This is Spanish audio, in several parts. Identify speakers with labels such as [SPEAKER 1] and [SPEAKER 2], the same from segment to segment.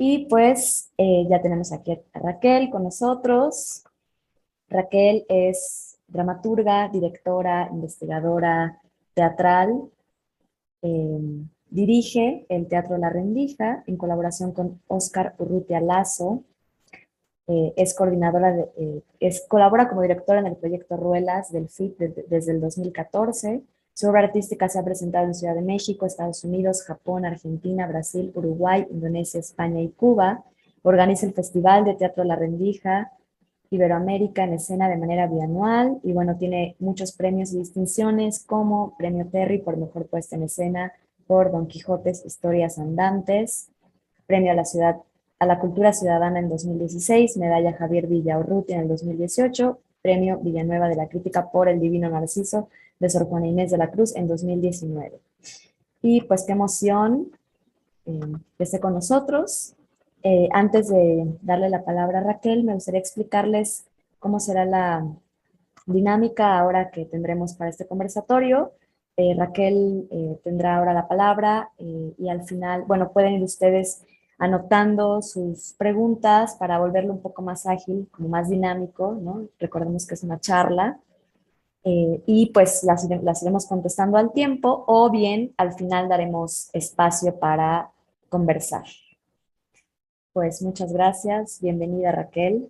[SPEAKER 1] Y pues ya tenemos aquí a Raquel con nosotros. Raquel es dramaturga, directora, investigadora teatral. eh, Dirige el Teatro La Rendija en colaboración con Óscar Urrutia Lazo. Es coordinadora colabora como directora en el proyecto Ruelas del FIT desde el 2014. Su obra artística se ha presentado en Ciudad de México, Estados Unidos, Japón, Argentina, Brasil, Uruguay, Indonesia, España y Cuba. Organiza el Festival de Teatro La Rendija, Iberoamérica en escena de manera bianual y bueno, tiene muchos premios y distinciones como Premio Terry por Mejor Puesta en Escena por Don Quijotes, Historias Andantes, Premio a la Ciudad, a la Cultura Ciudadana en 2016, Medalla Javier Villaurrutia en el 2018, Premio Villanueva de la Crítica por El Divino Narciso de Sor Juana Inés de la Cruz en 2019. Y pues qué emoción que esté con nosotros. Antes de darle la palabra a Raquel, me gustaría explicarles cómo será la dinámica ahora que tendremos para este conversatorio. Raquel tendrá ahora la palabra y al final, bueno, pueden ir ustedes anotando sus preguntas para volverlo un poco más ágil, como más dinámico, ¿no? Recordemos que es una charla y pues las iremos contestando al tiempo o bien al final daremos espacio para conversar. Pues muchas gracias, bienvenida Raquel.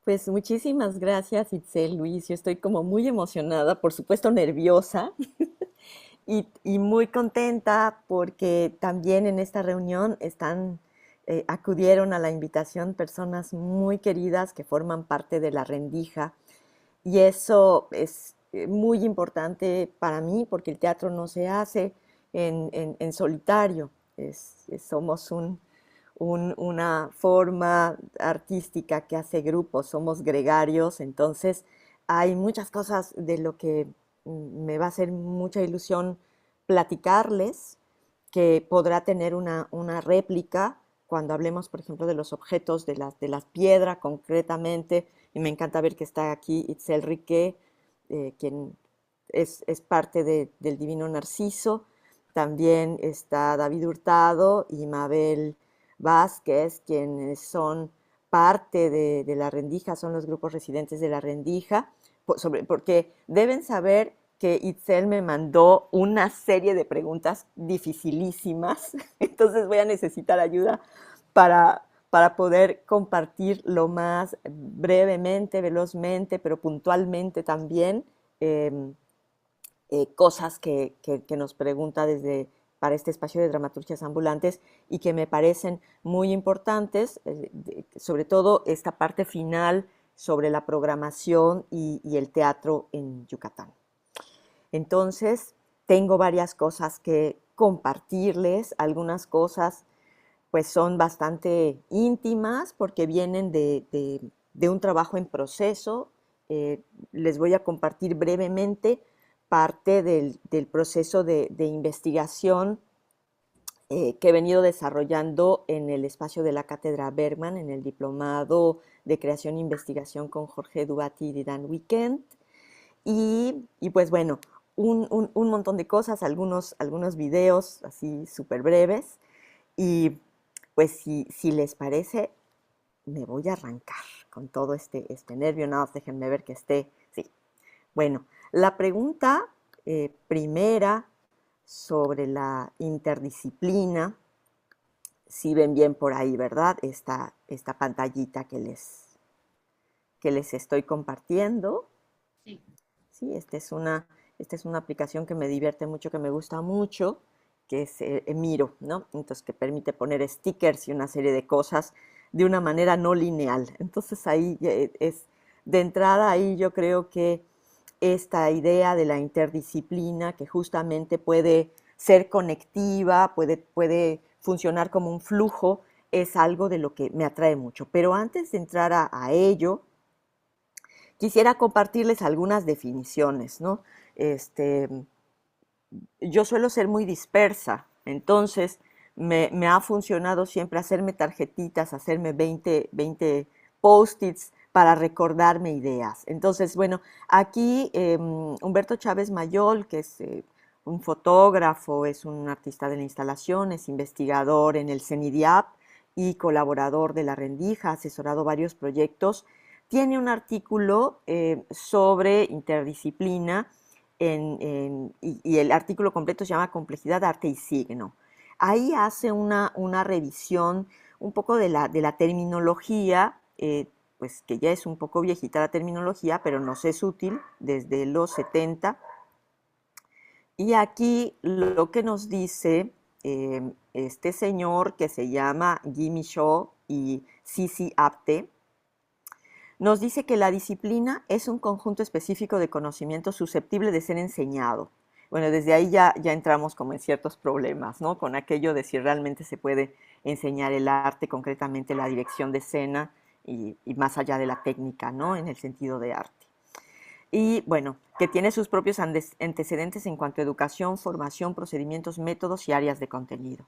[SPEAKER 2] Pues muchísimas gracias, Itzel, Luis. Yo estoy como muy emocionada, por supuesto nerviosa y muy contenta porque también en esta reunión acudieron a la invitación personas muy queridas que forman parte de la Rendija y eso es muy importante para mí porque el teatro no se hace en solitario. Somos una forma artística que hace grupos, somos gregarios, entonces hay muchas cosas de lo que me va a hacer mucha ilusión platicarles, que podrá tener una réplica cuando hablemos, por ejemplo, de los objetos de las piedras concretamente, y me encanta ver que está aquí Itzel Riquet, quien es parte del Divino Narciso. También está David Hurtado y Mabel Vázquez, quienes son parte de la Rendija, son los grupos residentes de la Rendija, porque deben saber que Itzel me mandó una serie de preguntas dificilísimas, entonces voy a necesitar ayuda para poder compartir lo más brevemente, velozmente, pero puntualmente también, cosas que nos pregunta para este espacio de dramaturgias ambulantes y que me parecen muy importantes, sobre todo esta parte final sobre la programación y el teatro en Yucatán. Entonces, tengo varias cosas que compartirles, algunas cosas pues son bastante íntimas porque vienen de un trabajo en proceso. Les voy a compartir brevemente parte del proceso de investigación que he venido desarrollando en el espacio de la Cátedra Bergman, en el Diplomado de Creación e Investigación con Jorge Duati y Dan Weekend. Y pues bueno, un montón de cosas, algunos videos así súper breves. Y pues si les parece, me voy a arrancar con todo este nervio. Nada más déjenme ver que esté. Sí. Bueno, la pregunta primera sobre la interdisciplina, si ven bien por ahí, ¿verdad? Esta pantallita que les estoy compartiendo.
[SPEAKER 1] Sí.
[SPEAKER 2] Sí, esta es una aplicación que me divierte mucho, que me gusta mucho, que es Miro, ¿no? Entonces, que permite poner stickers y una serie de cosas de una manera no lineal. Entonces, ahí de entrada, ahí yo creo que esta idea de la interdisciplina, que justamente puede ser conectiva, puede funcionar como un flujo, es algo de lo que me atrae mucho. Pero antes de entrar a ello, quisiera compartirles algunas definiciones, ¿no? Este, yo suelo ser muy dispersa, entonces me ha funcionado siempre hacerme tarjetitas, hacerme 20 post-its para recordarme ideas. Entonces, bueno, aquí Humberto Chávez Mayol, que es un fotógrafo, es un artista de la instalación, es investigador en el CENIDIAP y colaborador de La Rendija, ha asesorado varios proyectos. Tiene un artículo sobre interdisciplina y el artículo completo se llama Complejidad, Arte y Signo. Ahí hace una revisión un poco de la terminología, pues que ya es un poco viejita la terminología, pero nos es útil desde los 70. Y aquí lo que nos dice este señor que se llama Jimmy Shaw y Sisi Apte, nos dice que la disciplina es un conjunto específico de conocimiento susceptible de ser enseñado. Bueno, desde ahí ya entramos como en ciertos problemas, ¿no? Con aquello de si realmente se puede enseñar el arte, concretamente la dirección de escena y más allá de la técnica, ¿no? En el sentido de arte. Y bueno, que tiene sus propios antecedentes en cuanto a educación, formación, procedimientos, métodos y áreas de contenido.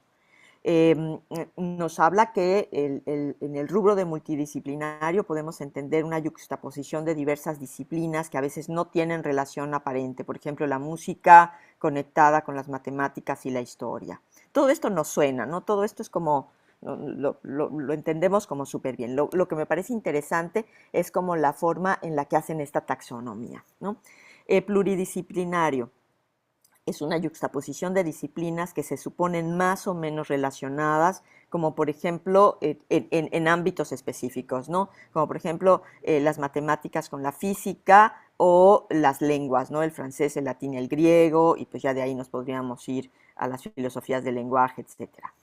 [SPEAKER 2] Nos habla que en el rubro de multidisciplinario podemos entender una yuxtaposición de diversas disciplinas que a veces no tienen relación aparente, por ejemplo, la música conectada con las matemáticas y la historia. Todo esto nos suena, ¿no? Todo esto es como, lo entendemos como súper bien. Lo que me parece interesante es como la forma en la que hacen esta taxonomía, ¿no? Pluridisciplinario es una yuxtaposición de disciplinas que se suponen más o menos relacionadas, como por ejemplo en ámbitos específicos, ¿no? Como por ejemplo las matemáticas con la física o las lenguas, ¿no? El francés, el latín y el griego, y pues ya de ahí nos podríamos ir a las filosofías del lenguaje, etcétera.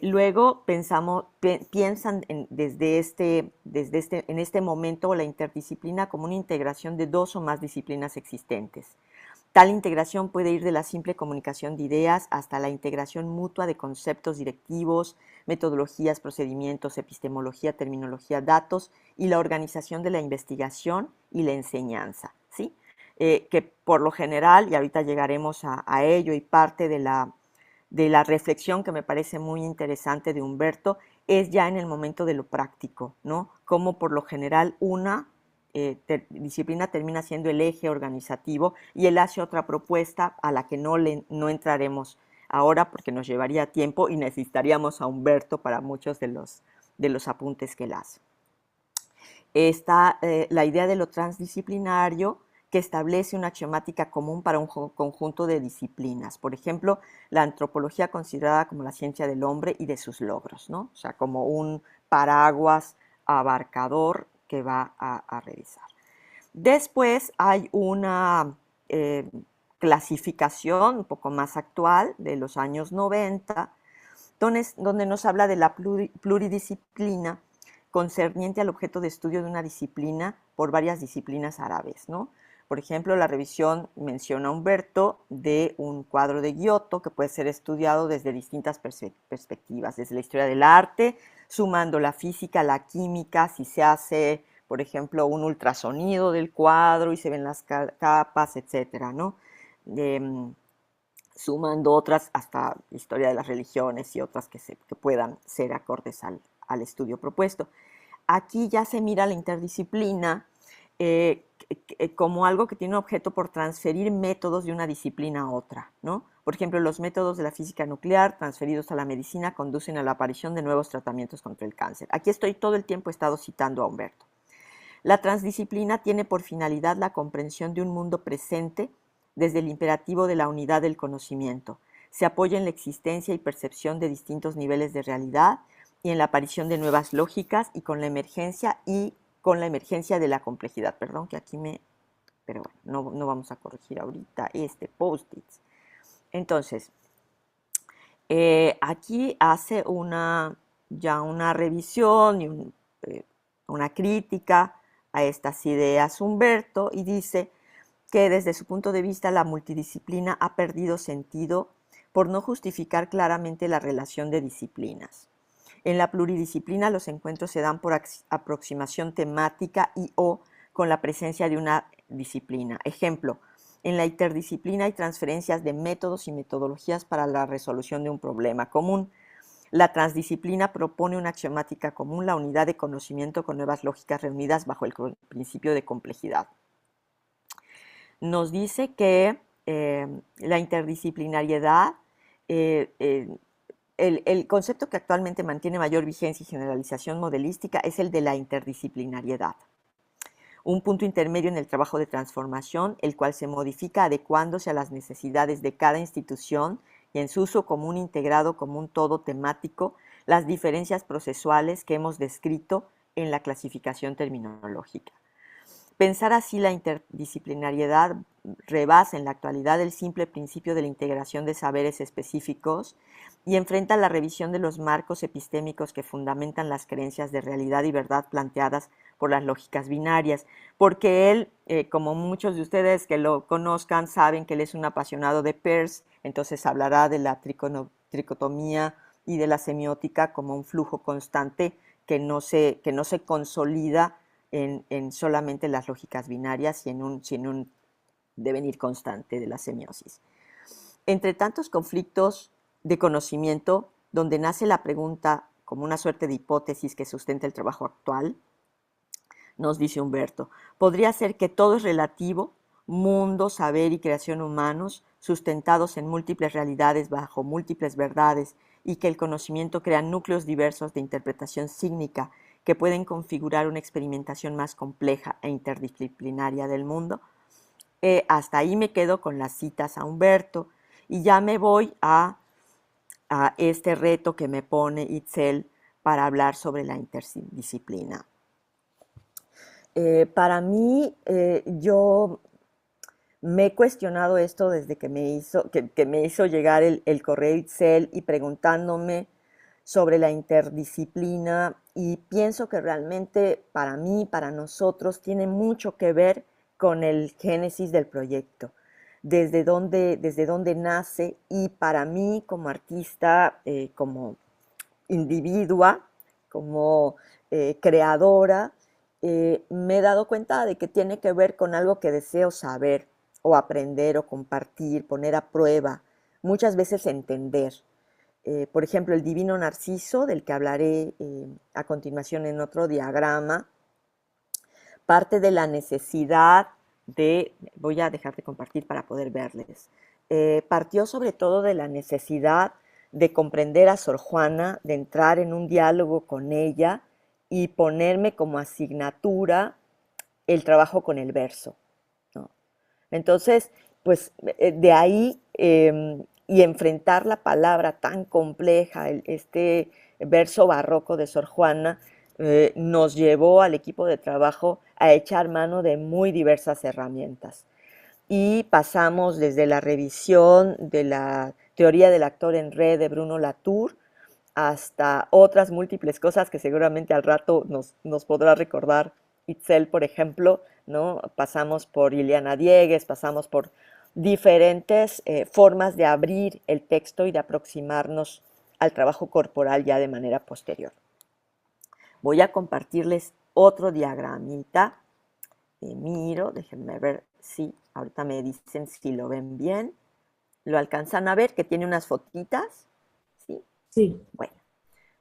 [SPEAKER 2] Luego piensan en este momento la interdisciplina como una integración de dos o más disciplinas existentes. Tal integración puede ir de la simple comunicación de ideas hasta la integración mutua de conceptos directivos, metodologías, procedimientos, epistemología, terminología, datos y la organización de la investigación y la enseñanza, ¿sí? Que por lo general, y ahorita llegaremos a ello, y parte de la reflexión que me parece muy interesante de Humberto, es ya en el momento de lo práctico, ¿no? Como por lo general una disciplina termina siendo el eje organizativo y él hace otra propuesta a la que no entraremos ahora porque nos llevaría tiempo y necesitaríamos a Humberto para muchos de los apuntes que él hace. Está la idea de lo transdisciplinario, que establece una axiomática común para un conjunto de disciplinas. Por ejemplo, la antropología considerada como la ciencia del hombre y de sus logros, ¿no? O sea, como un paraguas abarcador que va a revisar. Después hay una clasificación un poco más actual de los años 90, donde nos habla de la pluridisciplina concerniente al objeto de estudio de una disciplina por varias disciplinas árabes, ¿no? Por ejemplo, la revisión menciona a Humberto de un cuadro de Giotto que puede ser estudiado desde distintas perspectivas, desde la historia del arte, sumando la física, la química, si se hace, por ejemplo, un ultrasonido del cuadro y se ven las capas, etcétera, ¿no? Sumando otras hasta historia de las religiones y otras que puedan ser acordes al estudio propuesto. Aquí ya se mira la interdisciplina como algo que tiene un objeto por transferir métodos de una disciplina a otra, ¿no? Por ejemplo, los métodos de la física nuclear transferidos a la medicina conducen a la aparición de nuevos tratamientos contra el cáncer. Aquí estoy todo el tiempo, he estado citando a Humberto. La transdisciplina tiene por finalidad la comprensión de un mundo presente desde el imperativo de la unidad del conocimiento. Se apoya en la existencia y percepción de distintos niveles de realidad y en la aparición de nuevas lógicas y con la emergencia de la complejidad. Perdón que aquí pero bueno, no vamos a corregir ahorita este post-it. Entonces, aquí hace ya una revisión y una crítica a estas ideas Humberto y dice que desde su punto de vista la multidisciplina ha perdido sentido por no justificar claramente la relación de disciplinas. En la pluridisciplina los encuentros se dan por aproximación temática y o con la presencia de una disciplina. Ejemplo, en la interdisciplina hay transferencias de métodos y metodologías para la resolución de un problema común. La transdisciplina propone una axiomática común, la unidad de conocimiento con nuevas lógicas reunidas bajo el principio de complejidad. Nos dice que la interdisciplinariedad, eh, eh, el concepto que actualmente mantiene mayor vigencia y generalización modelística es el de la interdisciplinariedad, un punto intermedio en el trabajo de transformación, el cual se modifica adecuándose a las necesidades de cada institución y en su uso común integrado como un todo temático, las diferencias procesuales que hemos descrito en la clasificación terminológica. Pensar así la interdisciplinariedad rebasa en la actualidad el simple principio de la integración de saberes específicos y enfrenta la revisión de los marcos epistémicos que fundamentan las creencias de realidad y verdad planteadas por las lógicas binarias, porque él, como muchos de ustedes que lo conozcan, saben que él es un apasionado de Peirce, entonces hablará de la tricotomía y de la semiótica como un flujo constante que no se consolida en solamente las lógicas binarias y en un devenir constante de la semiosis. Entre tantos conflictos de conocimiento, donde nace la pregunta como una suerte de hipótesis que sustenta el trabajo actual, nos dice Humberto, podría ser que todo es relativo, mundo, saber y creación humanos, sustentados en múltiples realidades bajo múltiples verdades, y que el conocimiento crea núcleos diversos de interpretación sígnica que pueden configurar una experimentación más compleja e interdisciplinaria del mundo. Hasta ahí me quedo con las citas a Humberto y ya me voy a este reto que me pone Itzel para hablar sobre la interdisciplina. Para mí, yo me he cuestionado esto desde que me hizo llegar el correo Itzel y preguntándome sobre la interdisciplina, y pienso que realmente para mí, para nosotros, tiene mucho que ver con el génesis del proyecto, desde dónde nace, y para mí como artista, como individua, como creadora, me he dado cuenta de que tiene que ver con algo que deseo saber o aprender o compartir, poner a prueba, muchas veces entender. Por ejemplo, el divino Narciso, del que hablaré a continuación en otro diagrama, parte de la necesidad de, voy a dejar de compartir para poder verles, partió sobre todo de la necesidad de comprender a Sor Juana, de entrar en un diálogo con ella y ponerme como asignatura el trabajo con el verso, ¿no? Entonces, pues de ahí y enfrentar la palabra tan compleja, este verso barroco de Sor Juana, nos llevó al equipo de trabajo a echar mano de muy diversas herramientas. Y pasamos desde la revisión de la teoría del actor en red de Bruno Latour hasta otras múltiples cosas que seguramente al rato nos podrá recordar Itzel, por ejemplo, ¿no? Pasamos por Ileana Diegues, pasamos por diferentes formas de abrir el texto y de aproximarnos al trabajo corporal ya de manera posterior. Voy a compartirles otro diagramita. Miro, déjenme ver si ahorita me dicen si lo ven bien. ¿Lo alcanzan a ver? Que tiene unas fotitas. ¿Sí?
[SPEAKER 1] Sí.
[SPEAKER 2] Bueno,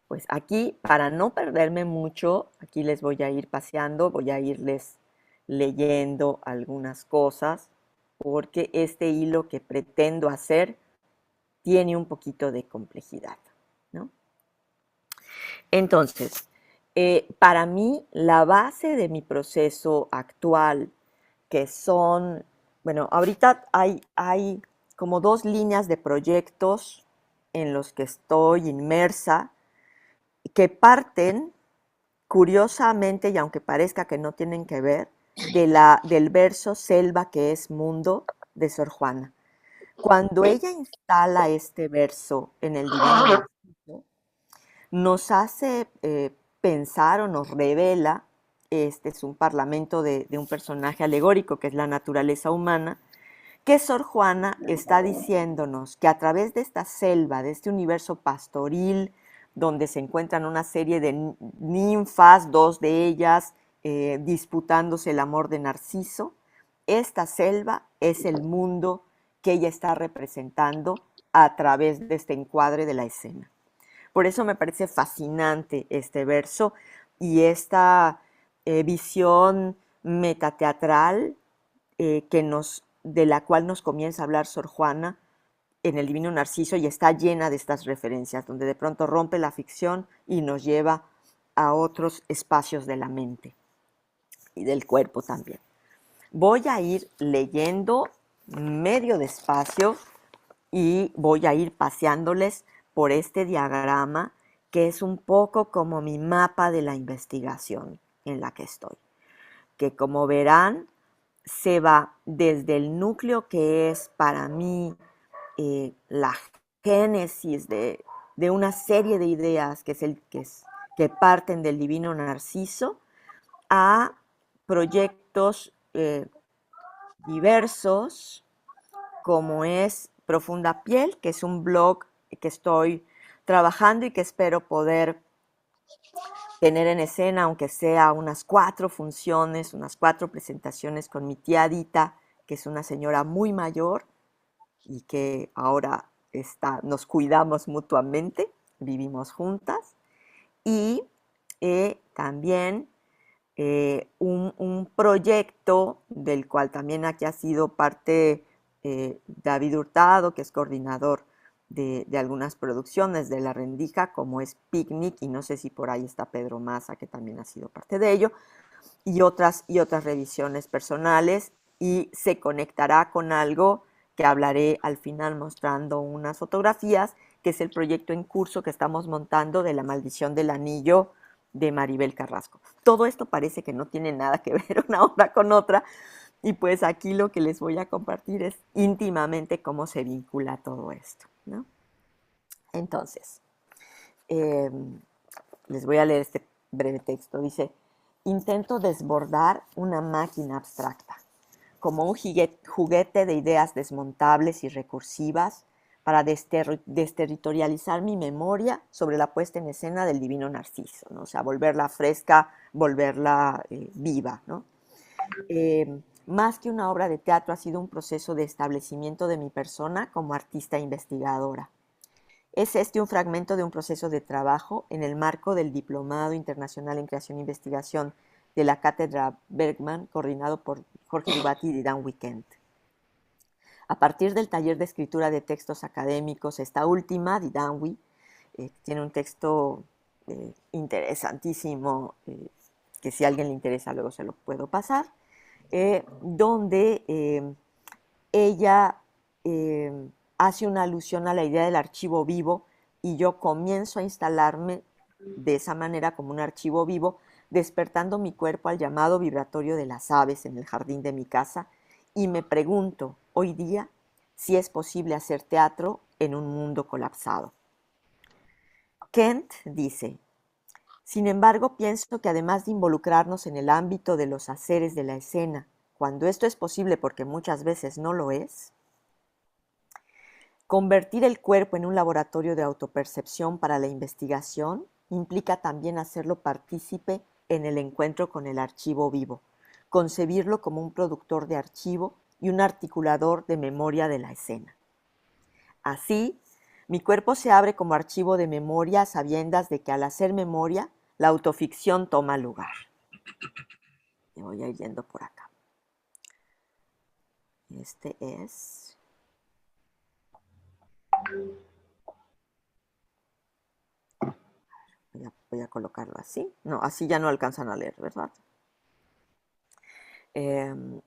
[SPEAKER 2] pues aquí, para no perderme mucho, aquí les voy a ir paseando, voy a irles leyendo algunas cosas, porque este hilo que pretendo hacer tiene un poquito de complejidad, ¿no? Entonces, para mí, la base de mi proceso actual, que son, bueno, ahorita hay como dos líneas de proyectos en los que estoy inmersa, que parten, curiosamente, y aunque parezca que no tienen que ver, del verso Selva que es mundo de Sor Juana. Cuando ella instala este verso en el Divino Narciso, nos hace pensar o nos revela, este es un parlamento de un personaje alegórico que es la naturaleza humana, que Sor Juana está diciéndonos que a través de esta selva, de este universo pastoril, donde se encuentran una serie de ninfas, dos de ellas disputándose el amor de Narciso, esta selva es el mundo que ella está representando a través de este encuadre de la escena. Por eso me parece fascinante este verso y esta visión metateatral que nos de la cual nos comienza a hablar Sor Juana en el Divino Narciso, y está llena de estas referencias, donde de pronto rompe la ficción y nos lleva a otros espacios de la mente y del cuerpo también. Voy a ir leyendo medio despacio y voy a ir paseándoles por este diagrama, que es un poco como mi mapa de la investigación en la que estoy, que como verán se va desde el núcleo, que es para mí la génesis de una serie de ideas que parten del Divino Narciso, a proyectos diversos, como es Profunda Piel, que es un blog que estoy trabajando y que espero poder tener en escena, aunque sea unas 4 funciones, unas 4 presentaciones con mi tía Adita, que es una señora muy mayor y que ahora nos cuidamos mutuamente, vivimos juntas. Y también un proyecto del cual también aquí ha sido parte David Hurtado, que es coordinador de algunas producciones de La Rendija, como es Picnic, y no sé si por ahí está Pedro Maza, que también ha sido parte de ello, y otras revisiones personales, y se conectará con algo que hablaré al final mostrando unas fotografías, que es el proyecto en curso que estamos montando de La Maldición del Anillo de Maribel Carrasco. Todo esto parece que no tiene nada que ver una obra con otra, y pues aquí lo que les voy a compartir es íntimamente cómo se vincula todo esto, ¿no? Entonces, eh, les voy a leer este breve texto. Dice: intento desbordar una máquina abstracta, como un juguete de ideas desmontables y recursivas, para desterritorializar mi memoria sobre la puesta en escena del Divino Narciso, ¿no? O sea, volverla fresca, volverla viva, ¿no? Más que una obra de teatro, ha sido un proceso de establecimiento de mi persona como artista investigadora. Es este un fragmento de un proceso de trabajo en el marco del Diplomado Internacional en Creación e Investigación de la Cátedra Bergman, coordinado por Jorge Dubati y Dan Weekend. A partir del taller de escritura de textos académicos, esta última, de Danwi, tiene un texto interesantísimo, que si a alguien le interesa luego se lo puedo pasar, donde ella hace una alusión a la idea del archivo vivo, y yo comienzo a instalarme de esa manera como un archivo vivo, despertando mi cuerpo al llamado vibratorio de las aves en el jardín de mi casa, y me pregunto hoy día si es posible hacer teatro en un mundo colapsado. Kent dice: sin embargo, pienso que además de involucrarnos en el ámbito de los haceres de la escena, cuando esto es posible porque muchas veces no lo es, convertir el cuerpo en un laboratorio de autopercepción para la investigación implica también hacerlo partícipe en el encuentro con el archivo vivo, concebirlo como un productor de archivo y un articulador de memoria de la escena. Así, mi cuerpo se abre como archivo de memoria, a sabiendas de que al hacer memoria, la autoficción toma lugar. Me voy a ir yendo por acá. Este es... Voy a colocarlo así. No, así ya no alcanzan a leer, ¿verdad?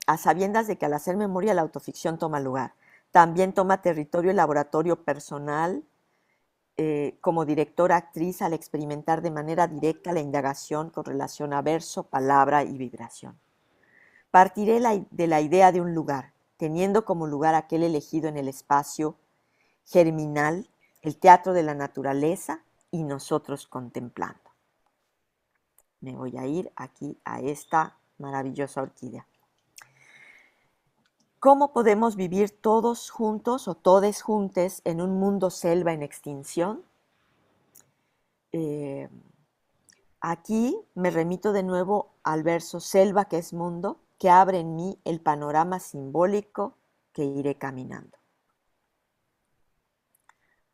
[SPEAKER 2] A sabiendas de que al hacer memoria la autoficción toma lugar. También toma territorio el laboratorio personal, como directora actriz, al experimentar de manera directa la indagación con relación a verso, palabra y vibración. Partiré de la idea de un lugar, teniendo como lugar aquel elegido en el espacio germinal, el teatro de la naturaleza, y nosotros contemplando. Me voy a ir aquí a esta maravillosa orquídea. ¿Cómo podemos vivir todos juntos o todes juntes en un mundo selva en extinción? Aquí me remito de nuevo al verso selva que es mundo, que abre en mí el panorama simbólico que iré caminando.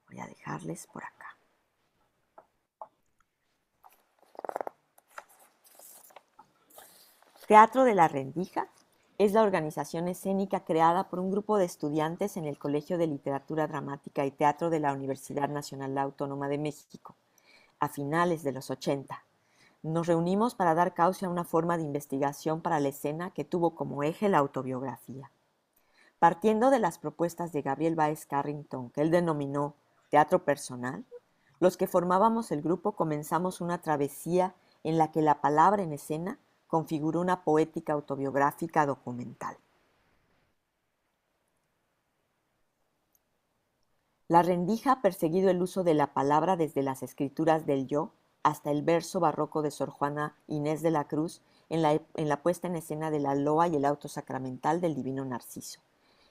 [SPEAKER 2] Voy a dejarles por acá. Teatro de la Rendija Es la organización escénica creada por un grupo de estudiantes en el Colegio de Literatura Dramática y Teatro de la Universidad Nacional Autónoma de México, a finales de los 80. Nos reunimos para dar cauce a una forma de investigación para la escena que tuvo como eje la autobiografía. Partiendo de las propuestas de Gabriel Báez Carrington, que él denominó teatro personal, los que formábamos el grupo comenzamos una travesía en la que la palabra en escena configuró una poética autobiográfica documental. La Rendija ha perseguido el uso de la palabra desde las escrituras del yo hasta el verso barroco de Sor Juana Inés de la Cruz en la puesta en escena de la loa y el auto sacramental del Divino Narciso.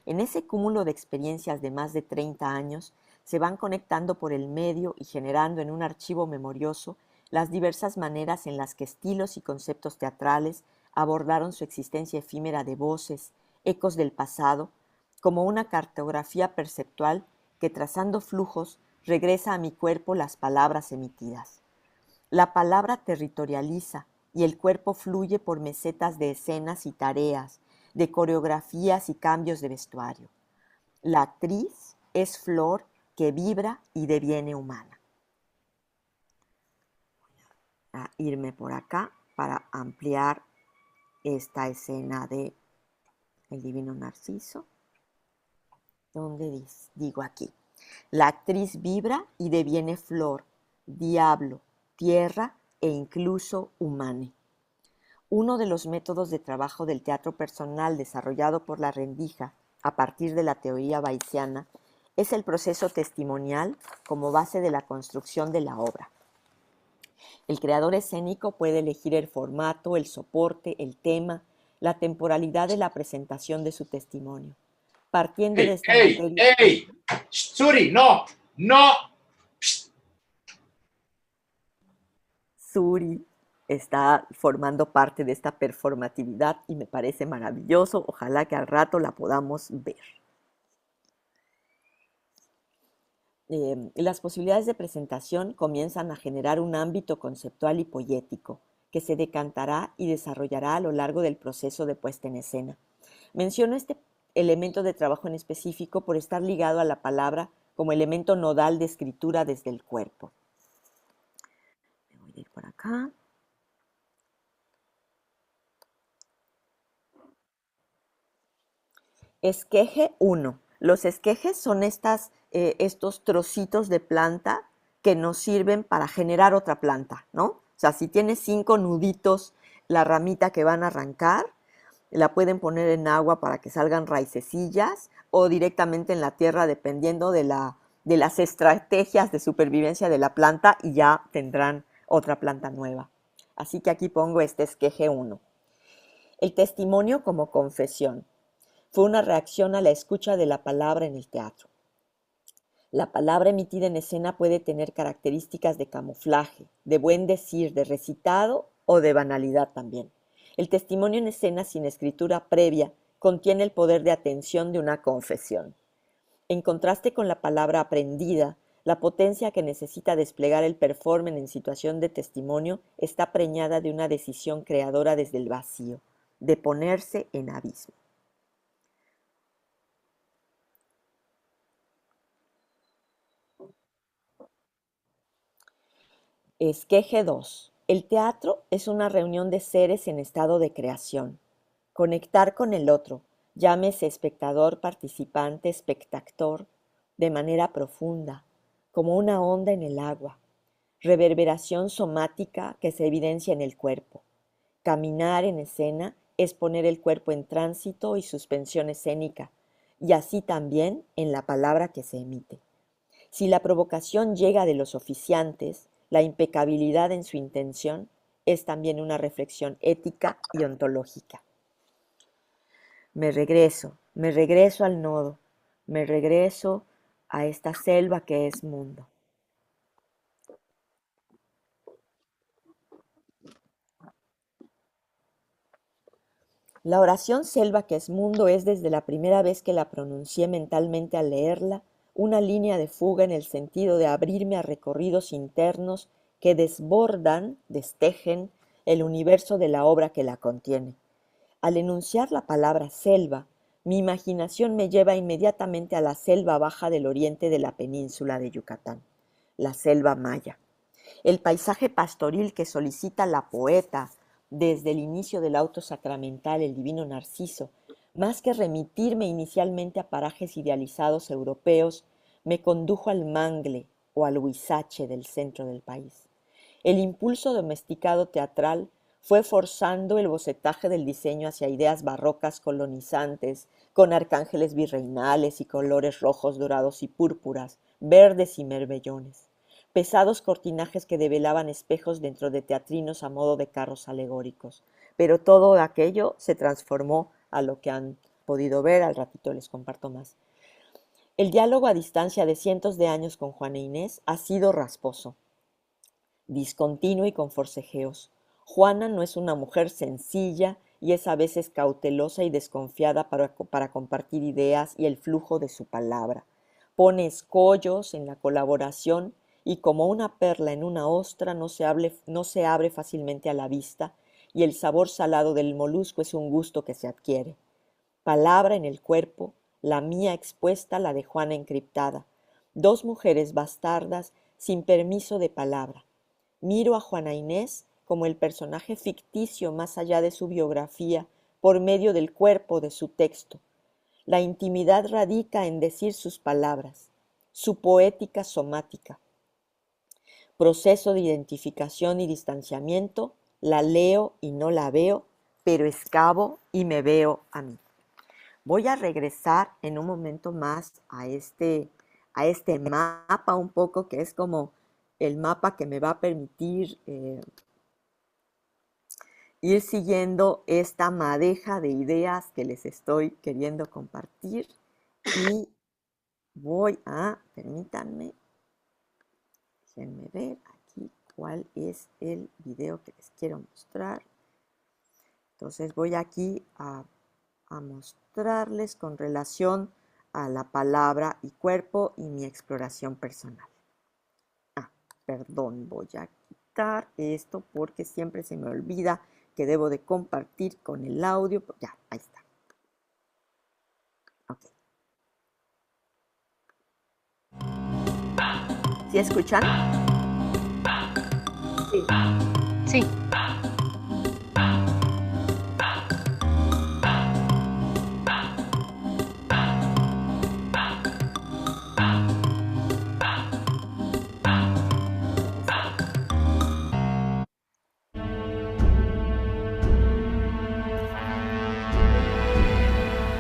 [SPEAKER 2] En ese cúmulo de experiencias de más de 30 años, se van conectando por el medio y generando en un archivo memorioso las diversas maneras en las que estilos y conceptos teatrales abordaron su existencia efímera de voces, ecos del pasado, como una cartografía perceptual que trazando flujos regresa a mi cuerpo las palabras emitidas. La palabra territorializa y el cuerpo fluye por mesetas de escenas y tareas, de coreografías y cambios de vestuario. La actriz es flor que vibra y deviene humana. Voy a irme por acá para ampliar esta escena de El Divino Narciso, donde digo aquí. La actriz vibra y deviene flor, diablo, tierra e incluso humane. Uno de los métodos de trabajo del teatro personal desarrollado por la Rendija a partir de la teoría bayesiana es el proceso testimonial como base de la construcción de la obra. El creador escénico puede elegir el formato, el soporte, el tema, la temporalidad de la presentación de su testimonio. Partiendo de esta materia...
[SPEAKER 3] ¡Ey! ¡Suri, no! ¡No!
[SPEAKER 2] Suri está formando parte de esta performatividad y me parece maravilloso. Ojalá que al rato la podamos ver. Las posibilidades de presentación comienzan a generar un ámbito conceptual y poético que se decantará y desarrollará a lo largo del proceso de puesta en escena. Menciono este elemento de trabajo en específico por estar ligado a la palabra como elemento nodal de escritura desde el cuerpo. Me voy a ir por acá. Esqueje 1. Los esquejes son estos trocitos de planta que nos sirven para generar otra planta, ¿no? O sea, si tiene 5 nuditos la ramita que van a arrancar, la pueden poner en agua para que salgan raicecillas o directamente en la tierra dependiendo de las estrategias de supervivencia de la planta y ya tendrán otra planta nueva. Así que aquí pongo este esqueje 1. El testimonio como confesión. Fue una reacción a la escucha de la palabra en el teatro. La palabra emitida en escena puede tener características de camuflaje, de buen decir, de recitado o de banalidad también. El testimonio en escena sin escritura previa contiene el poder de atención de una confesión. En contraste con la palabra aprendida, la potencia que necesita desplegar el performer en situación de testimonio está preñada de una decisión creadora desde el vacío, de ponerse en abismo. Esqueje 2. El teatro es una reunión de seres en estado de creación. Conectar con el otro, llámese espectador, participante, espectactor, de manera profunda, como una onda en el agua. Reverberación somática que se evidencia en el cuerpo. Caminar en escena es poner el cuerpo en tránsito y suspensión escénica, y así también en la palabra que se emite. Si la provocación llega de los oficiantes, la impecabilidad en su intención es también una reflexión ética y ontológica. Me regreso al nodo, me regreso a esta selva que es mundo. La oración selva que es mundo es desde la primera vez que la pronuncié mentalmente al leerla, una línea de fuga en el sentido de abrirme a recorridos internos que desbordan, destejen el universo de la obra que la contiene. Al enunciar la palabra selva, mi imaginación me lleva inmediatamente a la selva baja del oriente de la península de Yucatán, la selva maya. El paisaje pastoril que solicita la poeta desde el inicio del auto sacramental, el Divino Narciso, más que remitirme inicialmente a parajes idealizados europeos, me condujo al mangle o al huizache del centro del país. El impulso domesticado teatral fue forzando el bocetaje del diseño hacia ideas barrocas colonizantes, con arcángeles virreinales y colores rojos, dorados y púrpuras, verdes y mermellones. Pesados cortinajes que develaban espejos dentro de teatrinos a modo de carros alegóricos. Pero todo aquello se transformó a lo que han podido ver, al ratito les comparto más. El diálogo a distancia de cientos de años con Juana Inés ha sido rasposo, discontinuo y con forcejeos. Juana no es una mujer sencilla y es a veces cautelosa y desconfiada para compartir ideas y el flujo de su palabra. Pone escollos en la colaboración y como una perla en una ostra no se abre fácilmente a la vista y el sabor salado del molusco es un gusto que se adquiere. Palabra en el cuerpo, la mía expuesta, la de Juana encriptada. Dos mujeres bastardas sin permiso de palabra. Miro a Juana Inés como el personaje ficticio más allá de su biografía por medio del cuerpo de su texto. La intimidad radica en decir sus palabras, su poética somática. Proceso de identificación y distanciamiento, la leo y no la veo, pero excavo y me veo a mí. Voy a regresar en un momento más a este mapa un poco, que es como el mapa que me va a permitir ir siguiendo esta madeja de ideas que les estoy queriendo compartir. Y voy a, permítanme, déjenme ver aquí cuál es el video que les quiero mostrar. Entonces voy aquí a mostrarles con relación a la palabra y cuerpo y mi exploración personal. Perdón, voy a quitar esto porque siempre se me olvida que debo de compartir con el audio. Ya, ahí está. Ok. ¿Sí escuchan?
[SPEAKER 1] Sí.
[SPEAKER 4] Sí.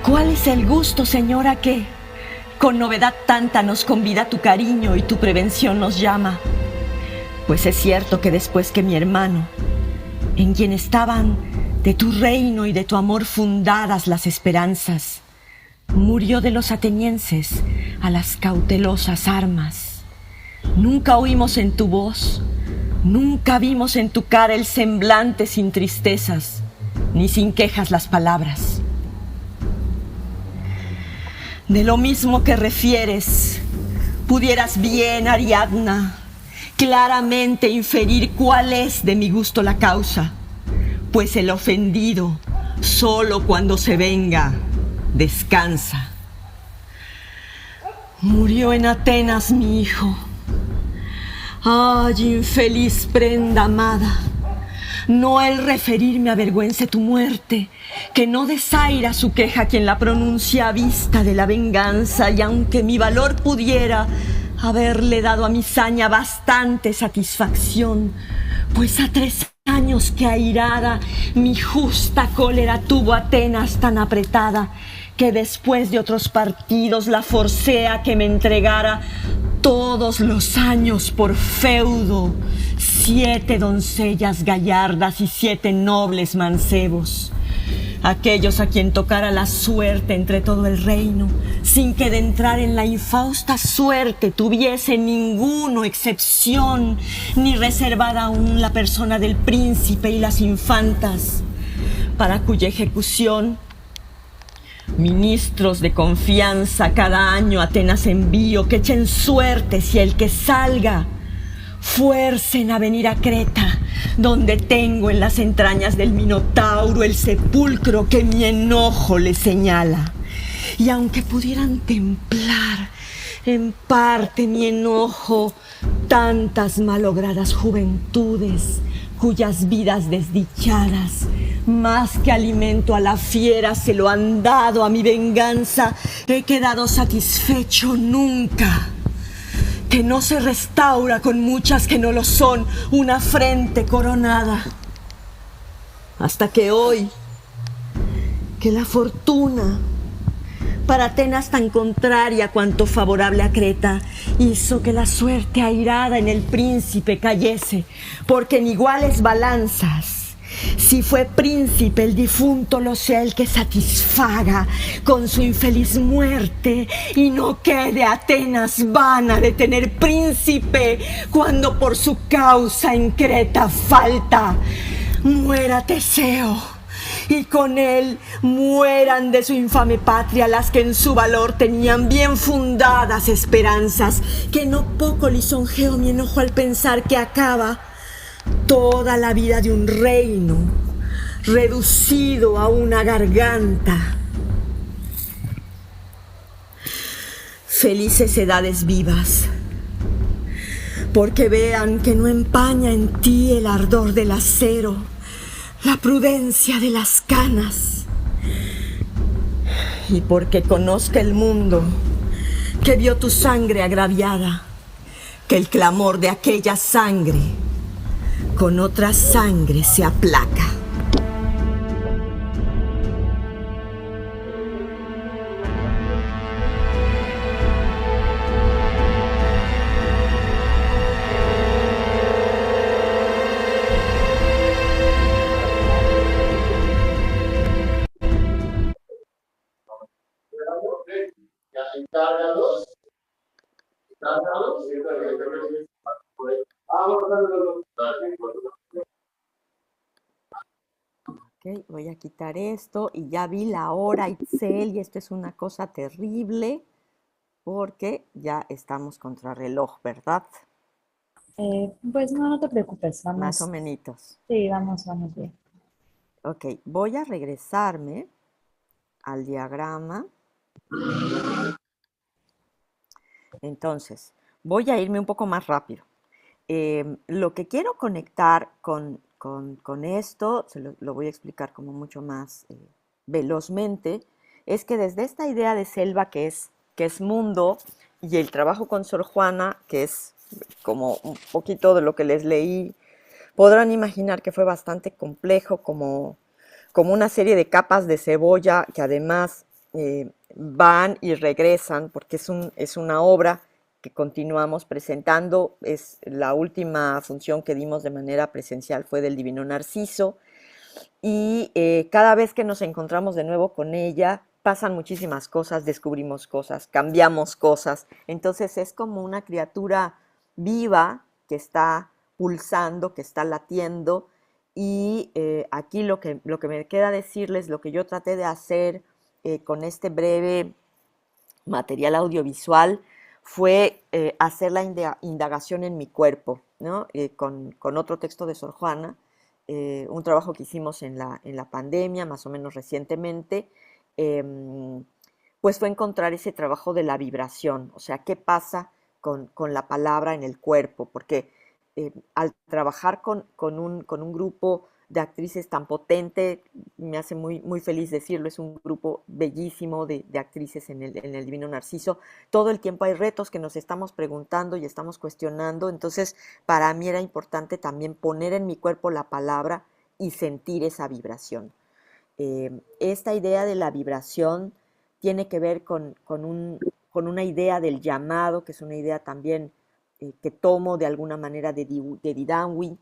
[SPEAKER 5] ¿Cuál es el gusto, señora, que con novedad tanta nos convida tu cariño y tu prevención nos llama? Pues es cierto que después que mi hermano, en quien estaban de tu reino y de tu amor fundadas las esperanzas, murió de los atenienses a las cautelosas armas. Nunca oímos en tu voz, nunca vimos en tu cara el semblante sin tristezas, ni sin quejas las palabras. De lo mismo que refieres, pudieras bien, Ariadna, claramente inferir cuál es de mi gusto la causa, pues el ofendido, solo cuando se venga, descansa. Murió en Atenas mi hijo. Ay, infeliz prenda amada, no el referirme avergüence tu muerte, que no desaira su queja quien la pronuncia a vista de la venganza, y aunque mi valor pudiera haberle dado a mi saña bastante satisfacción, pues a 3 años que airada mi justa cólera tuvo Atenas tan apretada, que después de otros partidos la forcé a que me entregara todos los años por feudo 7 doncellas gallardas y 7 nobles mancebos, aquellos a quien tocara la suerte entre todo el reino, sin que de entrar en la infausta suerte tuviese ninguno excepción, ni reservada aún la persona del príncipe y las infantas, para cuya ejecución ministros de confianza cada año a Atenas envío, que echen suertes y el que salga fuercen a venir a Creta, donde tengo en las entrañas del Minotauro el sepulcro que mi enojo le señala. Y aunque pudieran templar en parte mi enojo tantas malogradas juventudes, cuyas vidas desdichadas, más que alimento a la fiera se lo han dado a mi venganza, he quedado satisfecho nunca, que no se restaura con muchas que no lo son una frente coronada, hasta que hoy, que la fortuna, para Atenas tan contraria cuanto favorable a Creta, hizo que la suerte airada en el príncipe cayese, porque en iguales balanzas, si fue príncipe el difunto, lo sea el que satisfaga con su infeliz muerte, y no quede Atenas vana de tener príncipe, cuando por su causa en Creta falta. Muera Teseo, y con él mueran de su infame patria las que en su valor tenían bien fundadas esperanzas, que no poco lisonjeo mi enojo al pensar que acaba toda la vida de un reino reducido a una garganta. Felices edades vivas, porque vean que no empaña en ti el ardor del acero, la prudencia de las canas, y porque conozca el mundo que vio tu sangre agraviada, que el clamor de aquella sangre con otra sangre se aplaca.
[SPEAKER 2] Ok, voy a quitar esto y ya vi la hora, Itzel, y esto es una cosa terrible porque ya estamos contra reloj, ¿verdad?
[SPEAKER 1] Pues no, no te preocupes,
[SPEAKER 2] Más o
[SPEAKER 1] vamos.
[SPEAKER 2] menos.
[SPEAKER 1] Sí, vamos bien.
[SPEAKER 2] Ok, voy a regresarme al diagrama. Entonces, voy a irme un poco más rápido. Lo que quiero conectar con esto, lo voy a explicar como mucho más velozmente, es que desde esta idea de selva que es mundo, y el trabajo con Sor Juana, que es como un poquito de lo que les leí, podrán imaginar que fue bastante complejo, como una serie de capas de cebolla que además van y regresan, porque es una obra que continuamos presentando. Es la última función que dimos de manera presencial fue del Divino Narciso, y cada vez que nos encontramos de nuevo con ella, pasan muchísimas cosas, descubrimos cosas, cambiamos cosas. Entonces es como una criatura viva que está pulsando, que está latiendo, y aquí lo que me queda decirles, lo que yo traté de hacer con este breve material audiovisual, fue hacer la indagación en mi cuerpo, ¿no? Con otro texto de Sor Juana, un trabajo que hicimos en la pandemia, más o menos recientemente, eh, pues fue encontrar ese trabajo de la vibración, o sea, qué pasa con la palabra en el cuerpo, porque al trabajar con un grupo de actrices tan potente, me hace muy feliz decirlo, es un grupo bellísimo de actrices en el Divino Narciso. Todo el tiempo hay retos que nos estamos preguntando y estamos cuestionando, entonces para mí era importante también poner en mi cuerpo la palabra y sentir esa vibración. Esta idea de la vibración tiene que ver con una idea del llamado, que es una idea también que tomo de alguna manera de Didangui.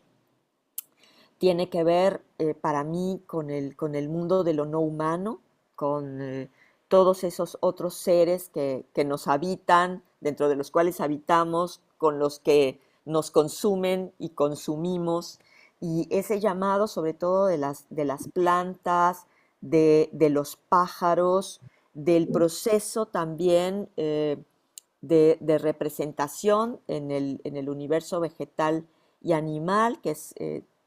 [SPEAKER 2] Tiene que ver para mí con el mundo de lo no humano, con todos esos otros seres que nos habitan, dentro de los cuales habitamos, con los que nos consumen y consumimos, y ese llamado sobre todo de las plantas, de los pájaros, del proceso también de representación en el universo vegetal y animal, que es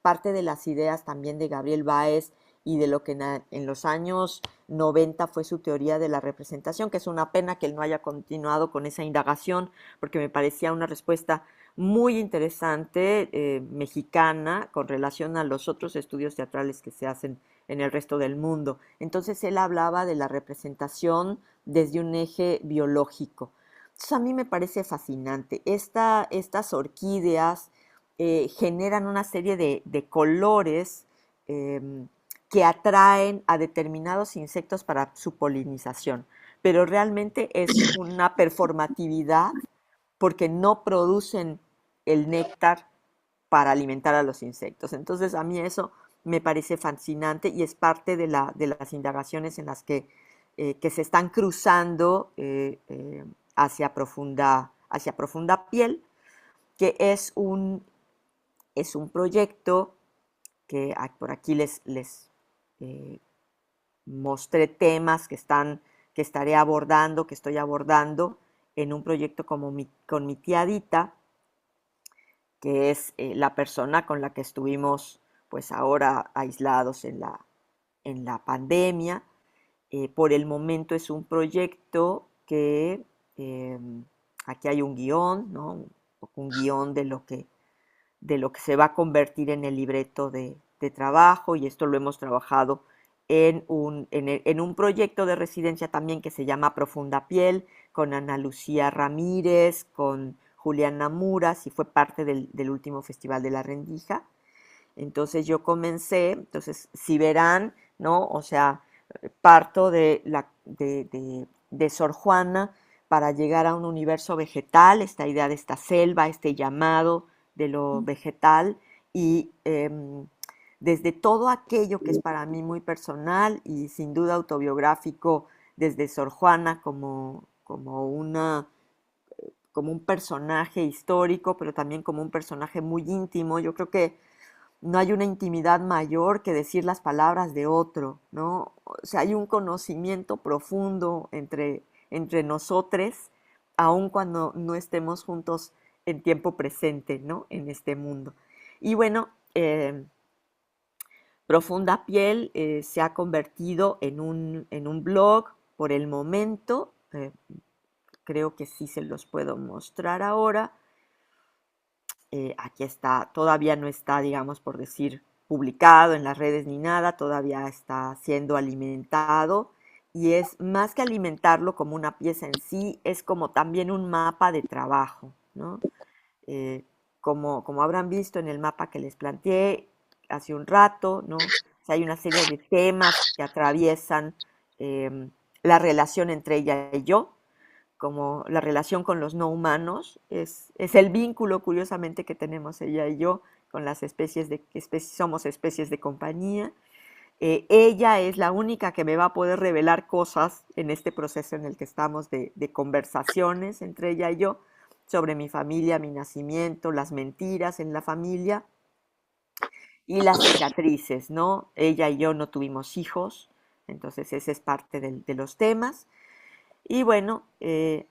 [SPEAKER 2] parte de las ideas también de Gabriel Báez y de lo que en los años 90 fue su teoría de la representación, que es una pena que él no haya continuado con esa indagación, porque me parecía una respuesta muy interesante, mexicana, con relación a los otros estudios teatrales que se hacen en el resto del mundo. Entonces él hablaba de la representación desde un eje biológico. Entonces a mí me parece fascinante. Estas orquídeas generan una serie de colores que atraen a determinados insectos para su polinización, pero realmente es una performatividad porque no producen el néctar para alimentar a los insectos. Entonces a mí eso me parece fascinante y es parte de las indagaciones en las que se están cruzando hacia profunda piel, que es un proyecto que por aquí les mostré temas que estaré abordando, que estoy abordando en un proyecto con mi tía Dita, que es la persona con la que estuvimos pues ahora aislados en la pandemia. Por el momento es un proyecto que aquí hay un guión, ¿no? Un guión de lo que se va a convertir en el libreto de trabajo, y esto lo hemos trabajado en un proyecto de residencia también que se llama Profunda Piel, con Ana Lucía Ramírez, con Juliana Muras, y fue parte del último Festival de la Rendija. Entonces yo comencé, entonces si verán, ¿no? O sea, parto de Sor Juana para llegar a un universo vegetal, esta idea de esta selva, este llamado de lo vegetal, y desde todo aquello que es para mí muy personal y sin duda autobiográfico, desde Sor Juana como un personaje histórico, pero también como un personaje muy íntimo. Yo creo que no hay una intimidad mayor que decir las palabras de otro, ¿no? O sea, hay un conocimiento profundo entre nosotros, aun cuando no estemos juntos en tiempo presente, ¿no? En este mundo. Y bueno, Profunda Piel se ha convertido en un blog por el momento. Creo que sí se los puedo mostrar ahora. Aquí está, todavía no está, digamos, por decir, publicado en las redes ni nada, todavía está siendo alimentado, y es más que alimentarlo como una pieza en sí, es como también un mapa de trabajo, ¿no? Como habrán visto en el mapa que les planteé hace un rato, ¿no? O sea, hay una serie de temas que atraviesan la relación entre ella y yo, como la relación con los no humanos, es el vínculo, curiosamente, que tenemos ella y yo con las especies somos especies de compañía. Ella es la única que me va a poder revelar cosas en este proceso en el que estamos de conversaciones entre ella y yo, sobre mi familia, mi nacimiento, las mentiras en la familia y las cicatrices, ¿no? Ella y yo no tuvimos hijos, entonces ese es parte de los temas. Y bueno,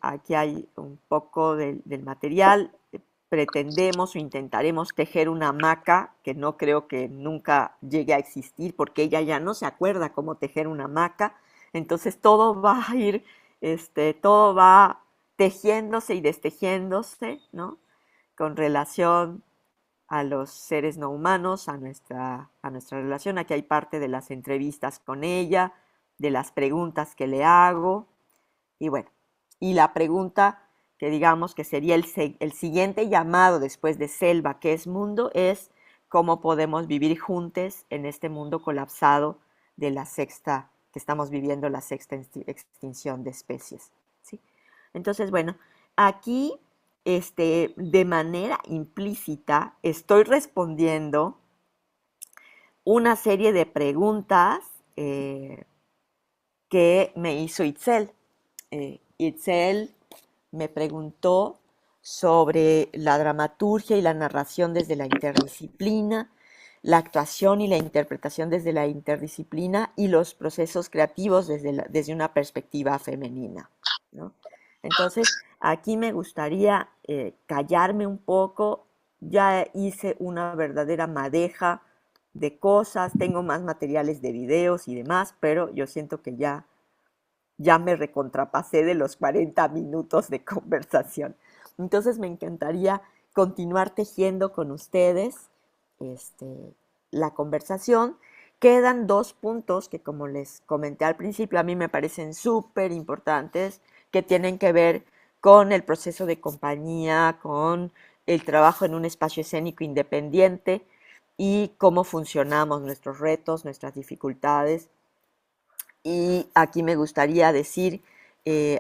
[SPEAKER 2] aquí hay un poco del material. Pretendemos o intentaremos tejer una hamaca, que no creo que nunca llegue a existir, porque ella ya no se acuerda cómo tejer una hamaca. Entonces todo va a ir, todo va tejiéndose y destejiéndose, ¿no? Con relación a los seres no humanos, a nuestra relación. Aquí hay parte de las entrevistas con ella, de las preguntas que le hago. Y bueno, y la pregunta que digamos que sería el siguiente llamado después de selva, que es mundo, es cómo podemos vivir juntos en este mundo colapsado de que estamos viviendo, la sexta extinción de especies, ¿sí? Entonces, bueno, aquí de manera implícita estoy respondiendo una serie de preguntas que me hizo Itzel. Itzel me preguntó sobre la dramaturgia y la narración desde la interdisciplina, la actuación y la interpretación desde la interdisciplina y los procesos creativos desde una perspectiva femenina, ¿no? Entonces, Aquí me gustaría callarme un poco. Ya hice una verdadera madeja de cosas, tengo más materiales de videos y demás, pero yo siento que ya me recontrapasé de los 40 minutos de conversación. Entonces me encantaría continuar tejiendo con ustedes este, la conversación. Quedan dos puntos que, como les comenté al principio, a mí me parecen súper importantes, que tienen que ver con el proceso de compañía, con el trabajo en un espacio escénico independiente y cómo funcionamos, nuestros retos, nuestras dificultades. Y aquí me gustaría decir,